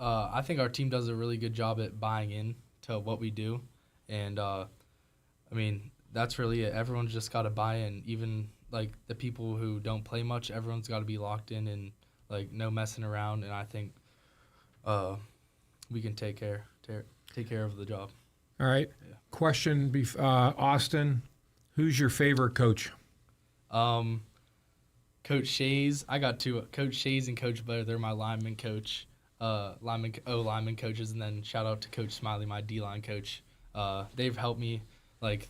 I think our team does a really good job at buying in to what we do. And, I mean, that's really it. Everyone's just got to buy in. Even, like, the people who don't play much, everyone's got to be locked in and, like, no messing around. And I think we can take care of the job. All right. Yeah. Question, Austin, who's your favorite coach? Coach Shays. I got 2. Coach Shays and Coach Blair. They're my lineman coach. Lineman coaches, and then shout out to Coach Smiley, my D-line coach. They've helped me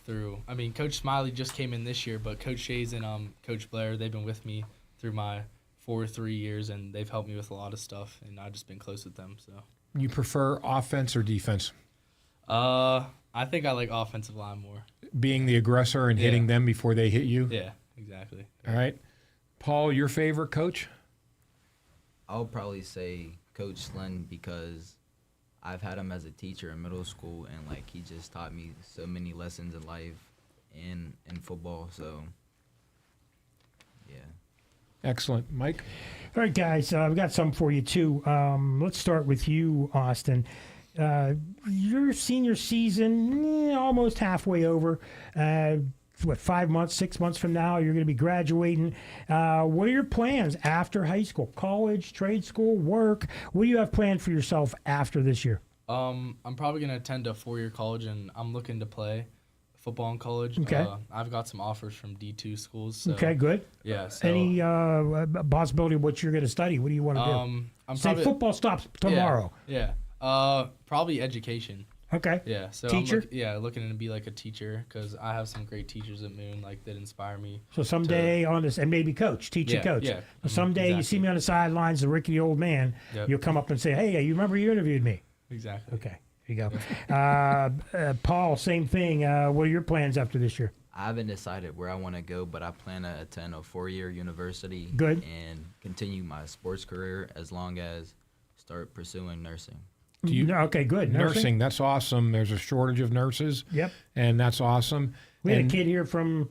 through. I mean, Coach Smiley just came in this year, but Coach Shays and Coach Blair, they've been with me through my 3 years, and they've helped me with a lot of stuff, and I've just been close with them. So. You prefer offense or defense? I think I like offensive line more. Being the aggressor and hitting them before they hit you? Yeah, exactly. All right. Paul, your favorite coach? I'll probably say Coach Slynn, because I've had him as a teacher in middle school, and like he just taught me so many lessons in life and in football. So, yeah. Excellent. Mike? All right, guys, I've got something for you, too. Let's start with you, Austin. Your senior season, almost halfway over. 5 months, 6 months from now, you're going to be graduating. What are your plans after high school? College, trade school, work? What do you have planned for yourself after this year? I'm probably going to attend a 4-year college, and I'm looking to play football in college. Okay. I've got some offers from D2 schools. So, okay, good. Yeah. So, any possibility of what you're going to study? What do you want to do? Say football stops tomorrow. Yeah. Probably education. Okay. Yeah. So Teacher? I'm looking to be like a teacher because I have some great teachers at Moon like that inspire me. So someday on this, and maybe coach, teaching coach. Yeah. So someday you see me on the sidelines, the rickety old man, you'll come up and say, hey, you remember you interviewed me? Exactly. Okay. Here you go. Paul, same thing. What are your plans after this year? I haven't decided where I want to go, but I plan to attend a 4-year university. Good. And continue my sports career as long as start pursuing nursing. Okay, good. Nursing, that's awesome. There's a shortage of nurses. Yep. And that's awesome. We had a kid here from,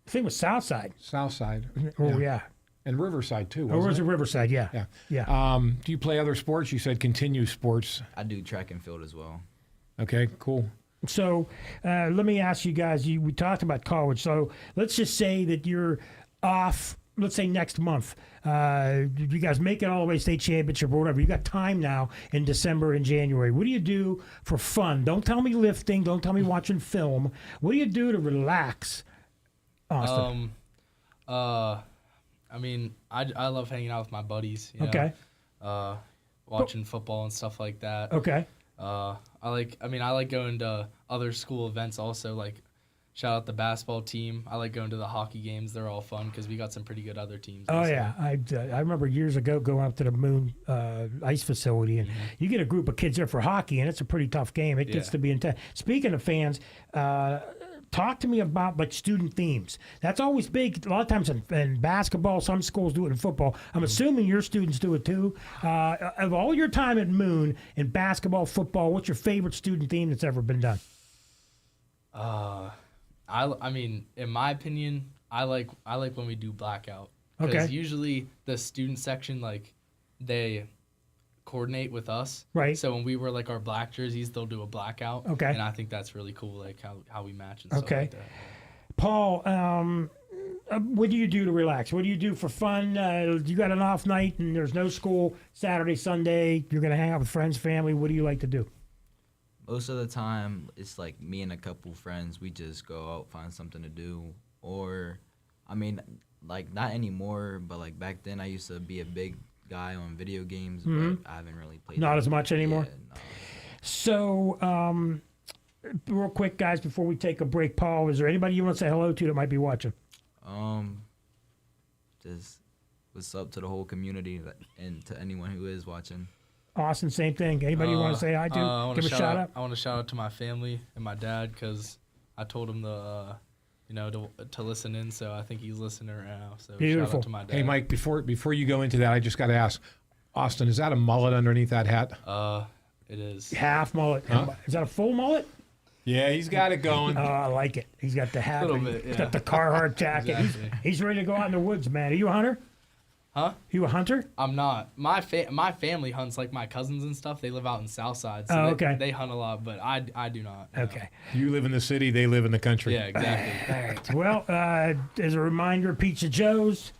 I think it was Southside. Southside. Oh, yeah. And Riverside, too, Oh, wasn't was it? it Riverside? Yeah. Yeah. Do you play other sports? You said continue sports. I do track and field as well. Okay, cool. So let me ask you guys, we talked about college. So let's just say that you're off, let's say next month. You guys make it all the way to state championship or whatever. You got time now in December and January. What do you do for fun? Don't tell me lifting. Don't tell me watching film. What do you do to relax, Austin? I mean, I love hanging out with my buddies. You Okay. know? Watching football and stuff like that. Okay. I like going to other school events also. Like, shout out the basketball team. I like going to the hockey games. They're all fun because we got some pretty good other teams. Oh, also. yeah. I remember years ago going up to the Moon ice facility, and you get a group of kids there for hockey, and it's a pretty tough game. It gets to be intense. Speaking of fans, talk to me about like student themes. That's always big. A lot of times in basketball, some schools do it in football. I'm assuming your students do it too. Of all your time at Moon in basketball, football, what's your favorite student theme that's ever been done? I mean, in my opinion, I like when we do blackout. Because Okay. usually the student section, like, they coordinate with us. Right. So when we wear like our black jerseys, they'll do a blackout. Okay. And I think that's really cool, like how we match and stuff Okay. like that. Paul, what do you do to relax? What do you do for fun? You got an off night and there's no school Saturday, Sunday. You're going to hang out with friends, family. What do you like to do? Most of the time, it's like me and a couple friends. We just go out, find something to do. Or, I mean, like not anymore, but like back then I used to be a big guy on video games, Mhm. but I haven't really played. Not them. as much anymore? Yeah, no. So, real quick, guys, before we take a break, Paul, is there anybody you want to say hello to that might be watching? Just what's up to the whole community and to anyone who is watching. Austin, same thing. Anybody you want to say hi to? I wanna Give a shout out. I want to shout out to my family and my dad because I told him to listen in, so I think he's listening right now. So shout Beautiful. out to my dad. Hey, Mike, before you go into that, I just got to ask, Austin, is that a mullet underneath that hat? It is. Half mullet. Huh? Is that a full mullet? Yeah, he's got it going. Oh, I like it. He's got the hat. Little bit, He's yeah. got the Carhartt jacket. Exactly. He's ready to go out in the woods, man. Are you a hunter? Huh? You a hunter? I'm not. My family hunts, like my cousins and stuff. They live out in Southside, so Oh, they, okay. they hunt a lot, but I do not. no. Okay. You live in the city, they live in the country. Yeah, exactly. All right. Well, as a reminder, Pizza Joe's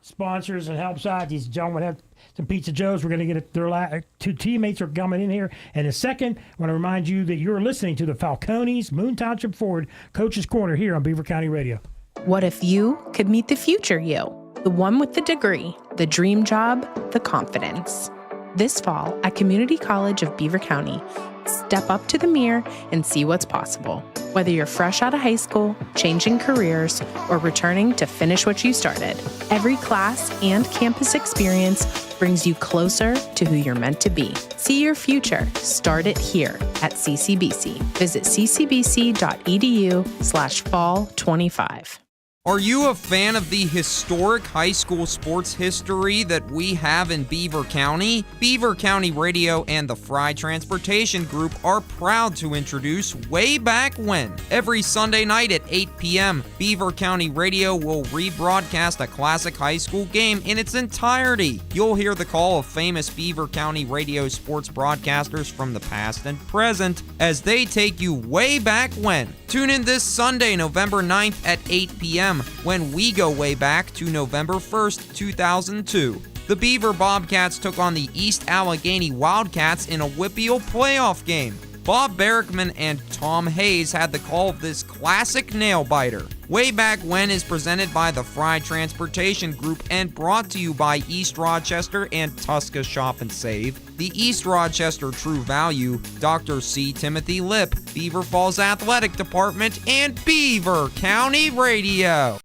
sponsors and helps out. These gentlemen have some Pizza Joe's. We're going to get it. Their two teammates are coming in here. And in a second, I want to remind you that you're listening to the Falcones Moon Township Ford Coach's Corner here on Beaver County Radio. What if you could meet the future you? The one with the degree, the dream job, the confidence. This fall at Community College of Beaver County, step up to the mirror and see what's possible. Whether you're fresh out of high school, changing careers, or returning to finish what you started, every class and campus experience brings you closer to who you're meant to be. See your future. Start it here at CCBC. Visit ccbc.edu/fall25. Are you a fan of the historic high school sports history that we have in Beaver County? Beaver County Radio and the Fry Transportation Group are proud to introduce Way Back When. Every Sunday night at 8 p.m., Beaver County Radio will rebroadcast a classic high school game in its entirety. You'll hear the call of famous Beaver County Radio sports broadcasters from the past and present as they take you way back when. Tune in this Sunday, November 9th at 8 p.m. when we go way back to November 1st, 2002. The Beaver Bobcats took on the East Allegheny Wildcats in a WPIAL playoff game. Bob Barrickman and Tom Hayes had the call of this classic nail-biter. Way Back When is presented by the Fry Transportation Group and brought to you by East Rochester and Tusca Shop and Save, the East Rochester True Value, Dr. C. Timothy Lip, Beaver Falls Athletic Department, and Beaver County Radio.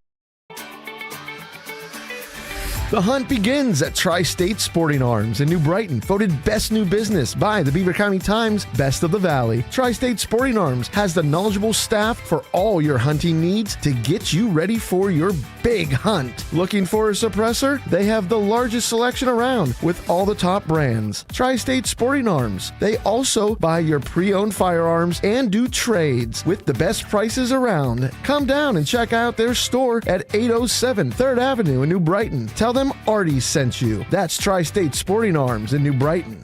The hunt begins at Tri-State Sporting Arms in New Brighton, voted Best New Business by the Beaver County Times Best of the Valley. Tri-State Sporting Arms has the knowledgeable staff for all your hunting needs to get you ready for your big hunt. Looking for a suppressor? They have the largest selection around with all the top brands. Tri-State Sporting Arms. They also buy your pre-owned firearms and do trades with the best prices around. Come down and check out their store at 807 3rd Avenue in New Brighton. Tell them Artie sent you. That's Tri-State Sporting Arms in New Brighton.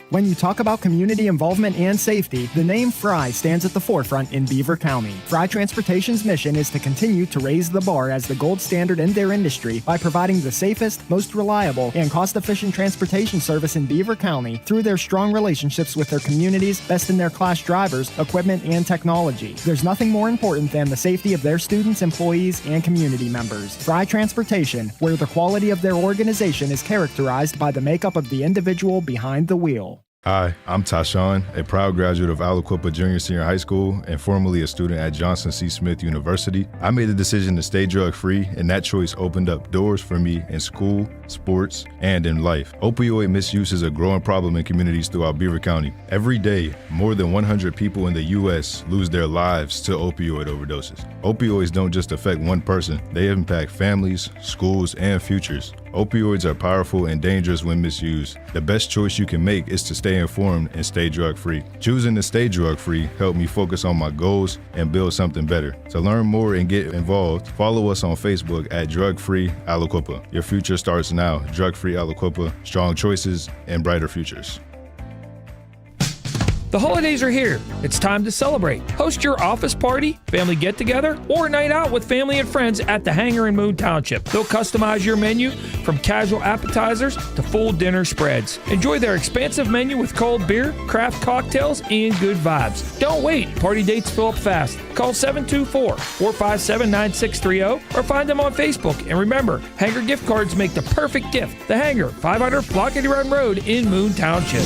When you talk about community involvement and safety, the name Fry stands at the forefront in Beaver County. Fry Transportation's mission is to continue to raise the bar as the gold standard in their industry by providing the safest, most reliable, and cost-efficient transportation service in Beaver County through their strong relationships with their community's best-in-their-class drivers, equipment, and technology. There's nothing more important than the safety of their students, employees, and community members. Fry Transportation, where the quality of their organization is characterized by the makeup of the individual behind the wheel. Hi, I'm Tashawn, a proud graduate of Aliquippa Junior Senior High School and formerly a student at Johnson C. Smith University. I made the decision to stay drug-free, and that choice opened up doors for me in school, sports, and in life. Opioid misuse is a growing problem in communities throughout Beaver County. Every day, more than 100 people in the U.S. lose their lives to opioid overdoses. Opioids don't just affect one person, they impact families, schools, and futures. Opioids are powerful and dangerous when misused. The best choice you can make is to stay informed and stay drug-free. Choosing to stay drug-free helped me focus on my goals and build something better. To learn more and get involved, follow us on Facebook at Drug Free Aliquippa. Your future starts now. Drug Free Aliquippa, strong choices and brighter futures. The holidays are here. It's time to celebrate. Host your office party, family get-together, or a night out with family and friends at the Hangar in Moon Township. They'll customize your menu from casual appetizers to full dinner spreads. Enjoy their expansive menu with cold beer, craft cocktails, and good vibes. Don't wait. Party dates fill up fast. Call 724-457-9630 or find them on Facebook. And remember, Hangar gift cards make the perfect gift. The Hangar, 500 Flockety Run Road in Moon Township.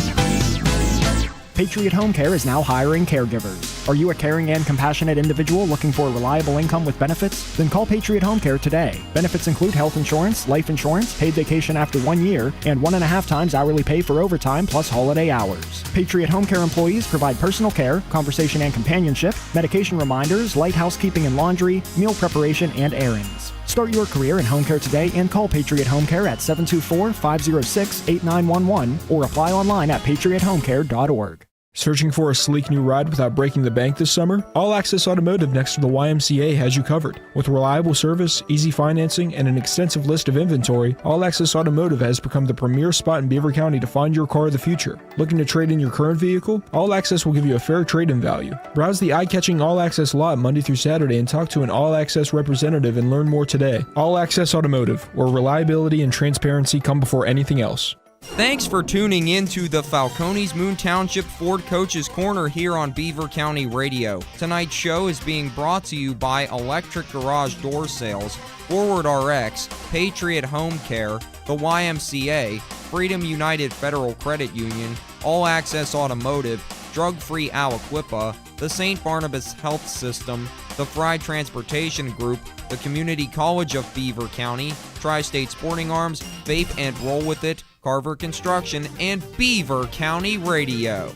Patriot Home Care is now hiring caregivers. Are you a caring and compassionate individual looking for a reliable income with benefits? Then call Patriot Home Care today. Benefits include health insurance, life insurance, paid vacation after 1 year, and 1.5 times hourly pay for overtime plus holiday hours. Patriot Home Care employees provide personal care, conversation and companionship, medication reminders, light housekeeping and laundry, meal preparation, and errands. Start your career in home care today and call Patriot Home Care at 724-506-8911 or apply online at patriothomecare.org. Searching for a sleek new ride without breaking the bank this summer? All Access Automotive next to the YMCA has you covered. With reliable service, easy financing, and an extensive list of inventory, All Access Automotive has become the premier spot in Beaver County to find your car of the future. Looking to trade in your current vehicle? All Access will give you a fair trade-in value. Browse the eye-catching All Access lot Monday through Saturday and talk to an All Access representative and learn more today. All Access Automotive, where reliability and transparency come before anything else. Thanks for tuning in to the Falcones Moon Township Ford Coaches Corner here on Beaver County Radio. Tonight's show is being brought to you by Electric Garage Door Sales, Forward RX, Patriot Home Care, the YMCA, Freedom United Federal Credit Union, All Access Automotive, Drug Free Aliquippa, the St. Barnabas Health System, the Fry Transportation Group, the Community College of Beaver County, Tri-State Sporting Arms, Vape and Roll With It, Carver Construction, and Beaver County Radio.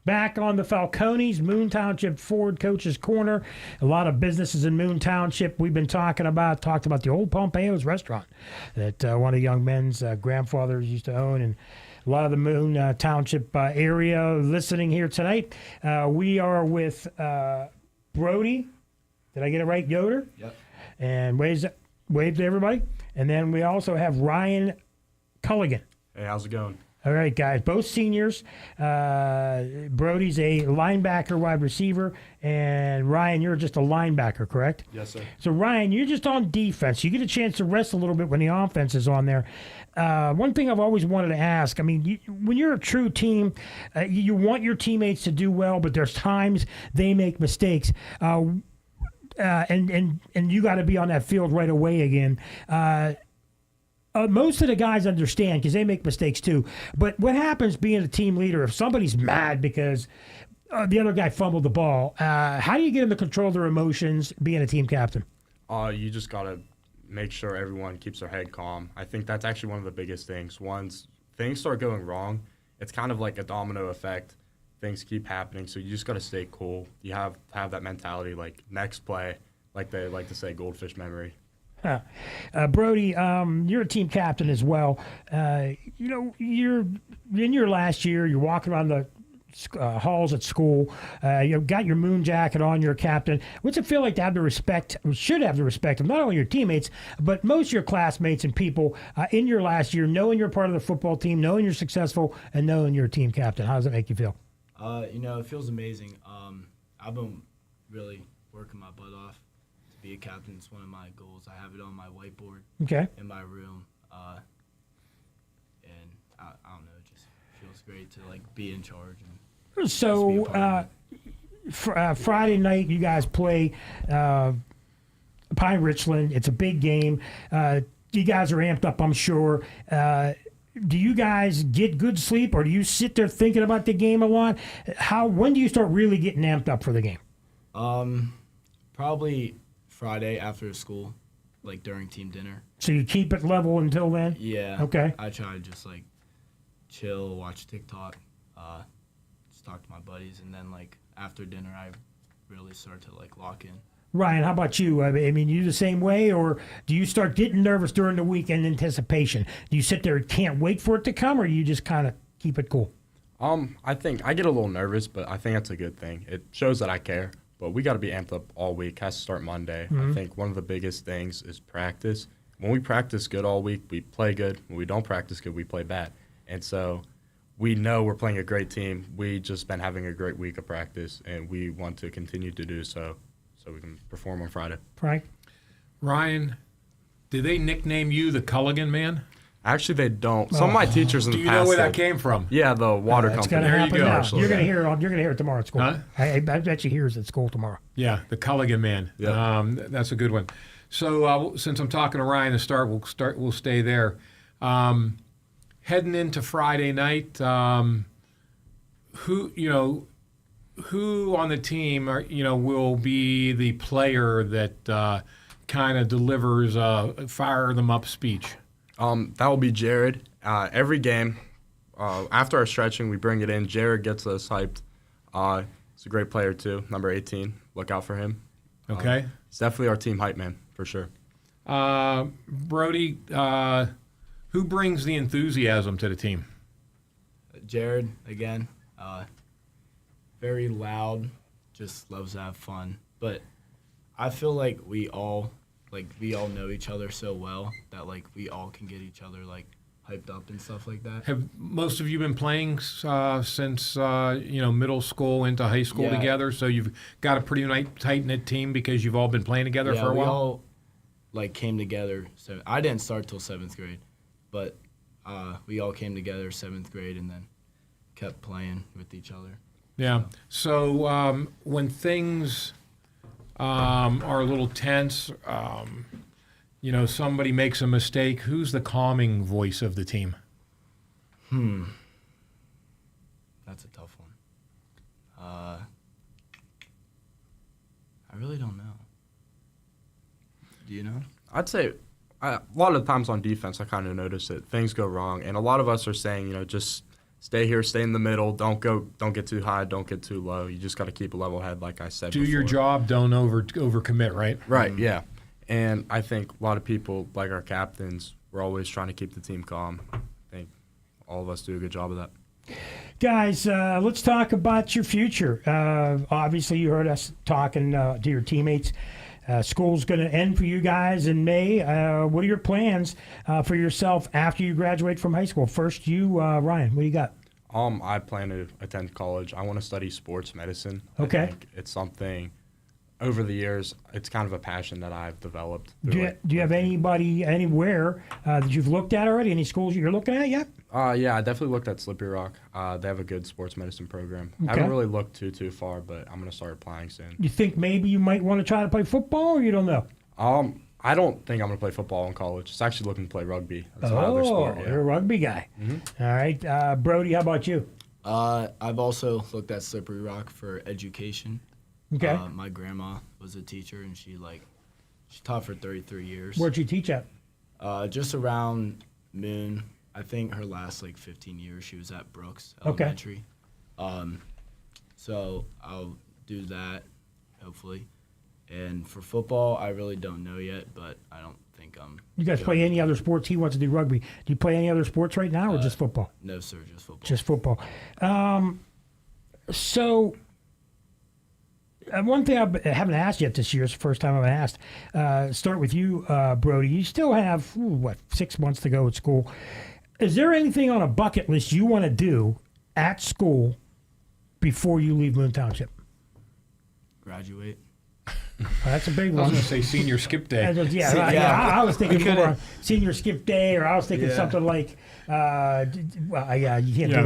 Back on the Falcones Moon Township Ford Coaches Corner. A lot of businesses in Moon Township we've been talked about the old Pompeo's restaurant that one of the young men's grandfathers used to own, and a lot of the Moon Township area listening here tonight. We are with Brody. Did I get it right? Yoder? Yep. And wave to everybody. And then we also have Ryan Culligan. Hey, how's it going? All right, guys, both seniors. Brody's a linebacker, wide receiver, and Ryan, you're just a linebacker, correct? Yes, sir. So, Ryan, you're just on defense. You get a chance to rest a little bit when the offense is on there. One thing I've always wanted to ask, I mean, when you're a true team, you want your teammates to do well, but there's times they make mistakes. And you got to be on that field right away again. Most of the guys understand because they make mistakes too. But what happens being a team leader if somebody's mad because the other guy fumbled the ball? How do you get them to control their emotions being a team captain? You just got to make sure everyone keeps their head calm. I think that's actually one of the biggest things. Once things start going wrong, it's kind of like a domino effect. Things keep happening, so you just got to stay cool. You have to have that mentality, like next play, like they like to say, goldfish memory. Brody, you're a team captain as well. You're in your last year. You're walking around the halls at school. You've got your moon jacket on. You're a captain. What's it feel like to have the respect, or should have the respect of not only your teammates, but most of your classmates and people in your last year, knowing you're part of the football team, knowing you're successful, and knowing you're a team captain? How does it make you feel? It feels amazing. I've been really working my butt off to be a captain. It's one of my goals. I have it on my whiteboard in my room. And I don't know, it just feels great to be in charge. So Friday night, you guys play Pine Richland. It's a big game. You guys are amped up, I'm sure. Do you guys get good sleep, or do you sit there thinking about the game a lot? When do you start really getting amped up for the game? Probably Friday after school, during team dinner. So you keep it level until then? Yeah. Okay. I try to just chill, watch TikTok, just talk to my buddies, and then after dinner I really start to lock in. Ryan, how about you? I mean, you the same way, or do you start getting nervous during the week in anticipation? Do you sit there and can't wait for it to come, or you just kind of keep it cool? I think I get a little nervous, but I think that's a good thing. It shows that I care. But we got to be amped up all week. Has to start Monday. I think one of the biggest things is practice. When we practice good all week, we play good. When we don't practice good, we play bad. And so we know we're playing a great team. We just been having a great week of practice, and we want to continue to do so we can perform on Friday. Frank? Ryan, do they nickname you the Culligan Man? Actually, they don't. Some of my teachers in the past. Do you know where that came from? Yeah, the water company. There you go. Now. You're going to hear it. You're going to hear it tomorrow at school. Huh? I bet you hears at school tomorrow. Yeah, the Culligan Man. Yeah. That's a good one. So since I'm talking to Ryan to start, we'll stay there. Heading into Friday night, who on the team will be the player that kind of delivers a fire them up speech? That will be Jared. Every game, after our stretching, we bring it in. Jared gets us hyped. He's a great player too, number 18. Look out for him. Okay. He's definitely our team hype man for sure. Brody, who brings the enthusiasm to the team? Jared, again. Very loud, just loves to have fun. But I feel like we all know each other so well that we all can get each other hyped up and stuff like that. Have most of you been playing since middle school into high school together? So you've got a pretty tight knit team because you've all been playing together for a while. We all came together. So I didn't start till 7th grade, but we all came together 7th grade and then kept playing with each other. Yeah. So when things are a little tense, somebody makes a mistake, who's the calming voice of the team? That's a tough one. I really don't know. Do you know? I'd say a lot of the times on defense, I kind of notice that things go wrong, and a lot of us are saying, just stay here, stay in the middle, don't get too high, don't get too low. You just got to keep a level head, like I said. Do your job, don't overcommit, right? Right, yeah. And I think a lot of people, like our captains, we're always trying to keep the team calm. I think all of us do a good job of that. Guys, let's talk about your future. Obviously, you heard us talking to your teammates. School's going to end for you guys in May. What are your plans for yourself after you graduate from high school? First, Ryan, what do you got? I plan to attend college. I want to study sports medicine. Okay. I think it's something over the years, it's kind of a passion that I've developed. Do you have anybody anywhere that you've looked at already? Any schools you're looking at yet? Yeah, I definitely looked at Slippery Rock. They have a good sports medicine program. I haven't really looked too far, but I'm going to start applying soon. You think maybe you might want to try to play football, or you don't know? I don't think I'm going to play football in college. It's actually looking to play rugby. That's my other sport. Yeah. You're a rugby guy. All right. Brody, how about you? I've also looked at Slippery Rock for education. Okay. My grandma was a teacher, and she taught for 33 years. Where'd you teach at? Just around Moon. I think her last 15 years she was at Brooks Elementary. So I'll do that, hopefully. And for football, I really don't know yet, but I don't think I'm. You guys play any other sports? He wants to do rugby. Do you play any other sports right now, or just football? No, sir, just football. Just football. So. One thing I haven't asked yet this year, it's the first time I've asked. Start with you, Brody. You still have, 6 months to go at school. Is there anything on a bucket list you want to do at school before you leave Moon Township? Graduate. That's a big one. I was going to say senior skip day. I was thinking more senior skip day, or I was thinking something like, you can't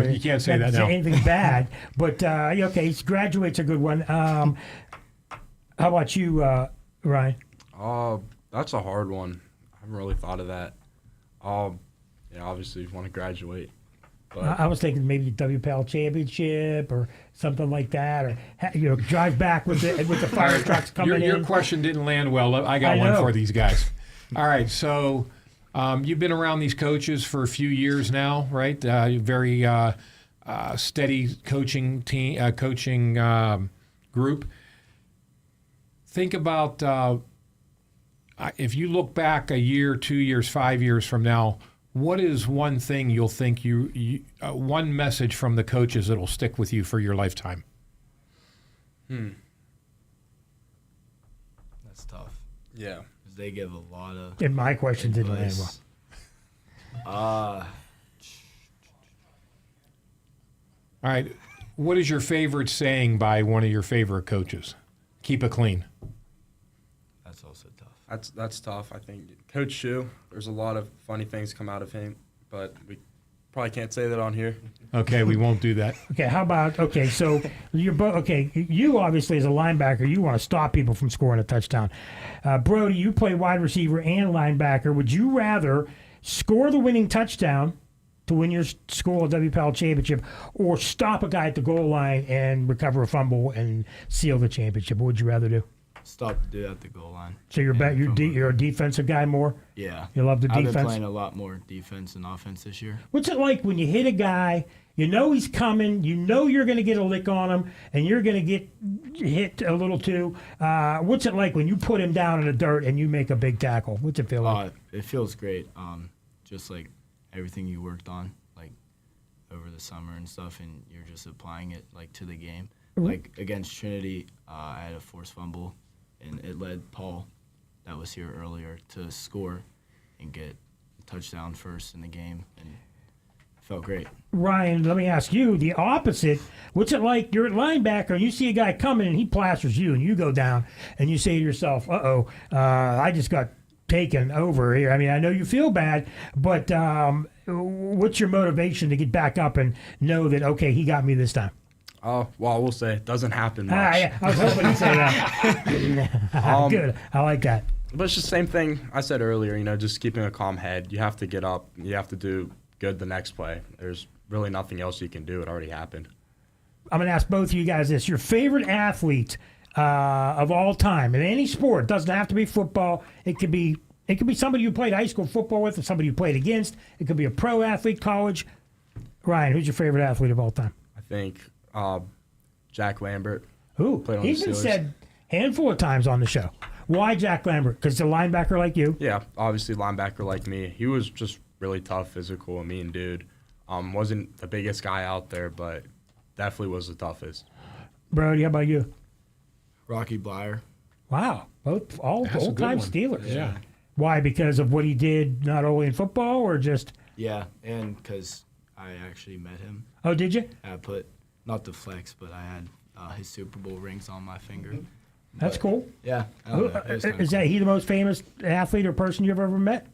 you can't say that now. Anything bad, but okay, graduate's a good one. How about you, Ryan? That's a hard one. I haven't really thought of that. Obviously you want to graduate. But I was thinking maybe WPL championship or something like that, or drive back with the fire trucks coming in. Your question didn't land well. I got one for these guys. All right, so you've been around these coaches for a few years now, right? Very steady coaching team, group. Think about if you look back a year, 2 years, 5 years from now. What is one thing you'll think one message from the coaches that'll stick with you for your lifetime? That's tough. Yeah. Because they give a lot of. And my question didn't land well. All right. What is your favorite saying by one of your favorite coaches? Keep it clean. That's also tough. That's tough. I think Coach Shu, there's a lot of funny things come out of him, but we probably can't say that on here. Okay, we won't do that. Okay, how about so you're both you obviously as a linebacker, you want to stop people from scoring a touchdown. Brody, you play wide receiver and linebacker. Would you rather score the winning touchdown to win your school a WPL championship, or stop a guy at the goal line and recover a fumble and seal the championship? What would you rather do? Stop to do at the goal line. So you're a defensive guy more? Yeah. You love the defense? I've been playing a lot more defense than offense this year. What's it like when you hit a guy, you know he's coming, you know you're going to get a lick on him, and you're going to get hit a little too? What's it like when you put him down in the dirt and you make a big tackle? What's it feel like? It feels great. Just like everything you worked on, over the summer and stuff, and you're just applying it, to the game. Like, against Trinity, I had a forced fumble, and it led Paul, that was here earlier, to score and get a touchdown first in the game, and it felt great. Ryan, let me ask you the opposite. What's it like? You're at linebacker, and you see a guy coming, and he plasters you, and you go down, and you say to yourself, I just got taken over here. I mean, I know you feel bad, but what's your motivation to get back up and know that, okay, he got me this time? Well, I will say it doesn't happen much. Yeah, I was hoping you'd say that. Good. I like that. But it's just the same thing I said earlier, just keeping a calm head. You have to get up. You have to do good the next play. There's really nothing else you can do. It already happened. I'm going to ask both of you guys this. Your favorite athlete of all time in any sport. It doesn't have to be football. It could be somebody you played high school football with, or somebody you played against. It could be a pro athlete, college. Ryan, who's your favorite athlete of all time? I think Jack Lambert. Who? He's been said a handful of times on the show. Why Jack Lambert? Because he's a linebacker like you? Yeah, obviously linebacker like me. He was just really tough, physical, and mean dude. Wasn't the biggest guy out there, but definitely was the toughest. Brody, how about you? Rocky Blyer. Wow. Both old That's a good time one. Steelers. Yeah. Why? Because of what he did, not only in football, or just? Yeah, and because I actually met him. Oh, did you? I put, not the flex, but I had his Super Bowl rings on my finger. That's cool. Yeah. I don't know. It was kinda Is that he the most famous athlete or person you've ever met?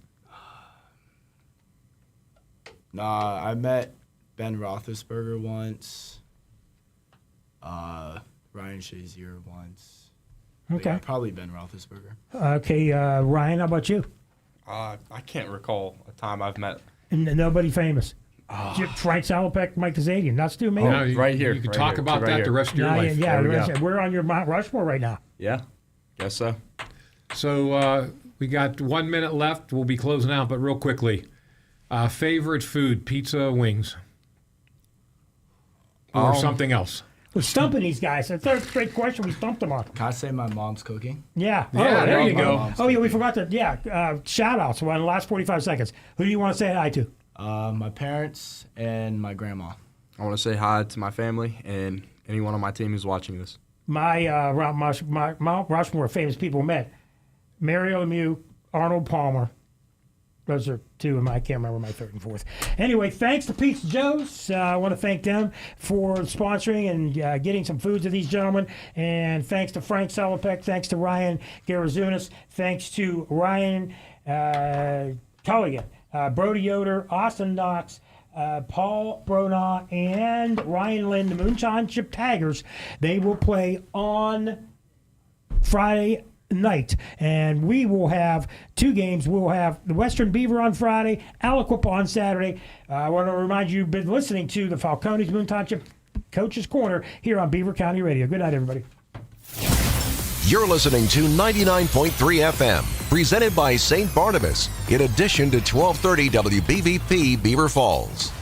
Nah, I met Ben Roethlisberger once. Ryan Shazier once. But Okay. yeah, probably Ben Roethlisberger. Okay, Ryan, how about you? I can't recall a time I've met. Nobody famous. Frank Salopek, Mike Kazadian. That's too many. Oh, right here. You can right talk here, about right that here. the rest of your Yeah, life. yeah, There we yeah. go. We're on your Mount Rushmore right now. Yeah, guess so. So we got 1 minute left. We'll be closing out, but real quickly, favorite food: pizza, wings, or something else. We're stumping these guys. The third straight question, we stumped them on. Can I say my mom's cooking? Yeah. Yeah, Oh, there you my go. mom's Oh, yeah, we forgot to. Yeah, shout outs. Well, in the last 45 seconds. Who do you want to say hi to? My parents and my grandma. I want to say hi to my family and anyone on my team who's watching this. My Mount Rushmore famous people met Mario Lemieux, Arnold Palmer. Those are two of my, I can't remember my third and fourth. Anyway, thanks to Pizza Joe's. I want to thank them for sponsoring and getting some food to these gentlemen. And thanks to Frank Salopek. Thanks to Ryan Garazunas. Thanks to Ryan Culligan, Brody Yoder, Austin Knox, Paul Brona, and Ryan Lynn, the Moon Township Tigers. They will play on Friday night, and we will have two games. We'll have the Western Beaver on Friday, Aliquippa on Saturday. I want to remind you, you've been listening to the Falcones Moon Township Coach's Corner here on Beaver County Radio. Good night, everybody. You're listening to 99.3 FM, presented by St. Barnabas, in addition to 1230 WBVP Beaver Falls.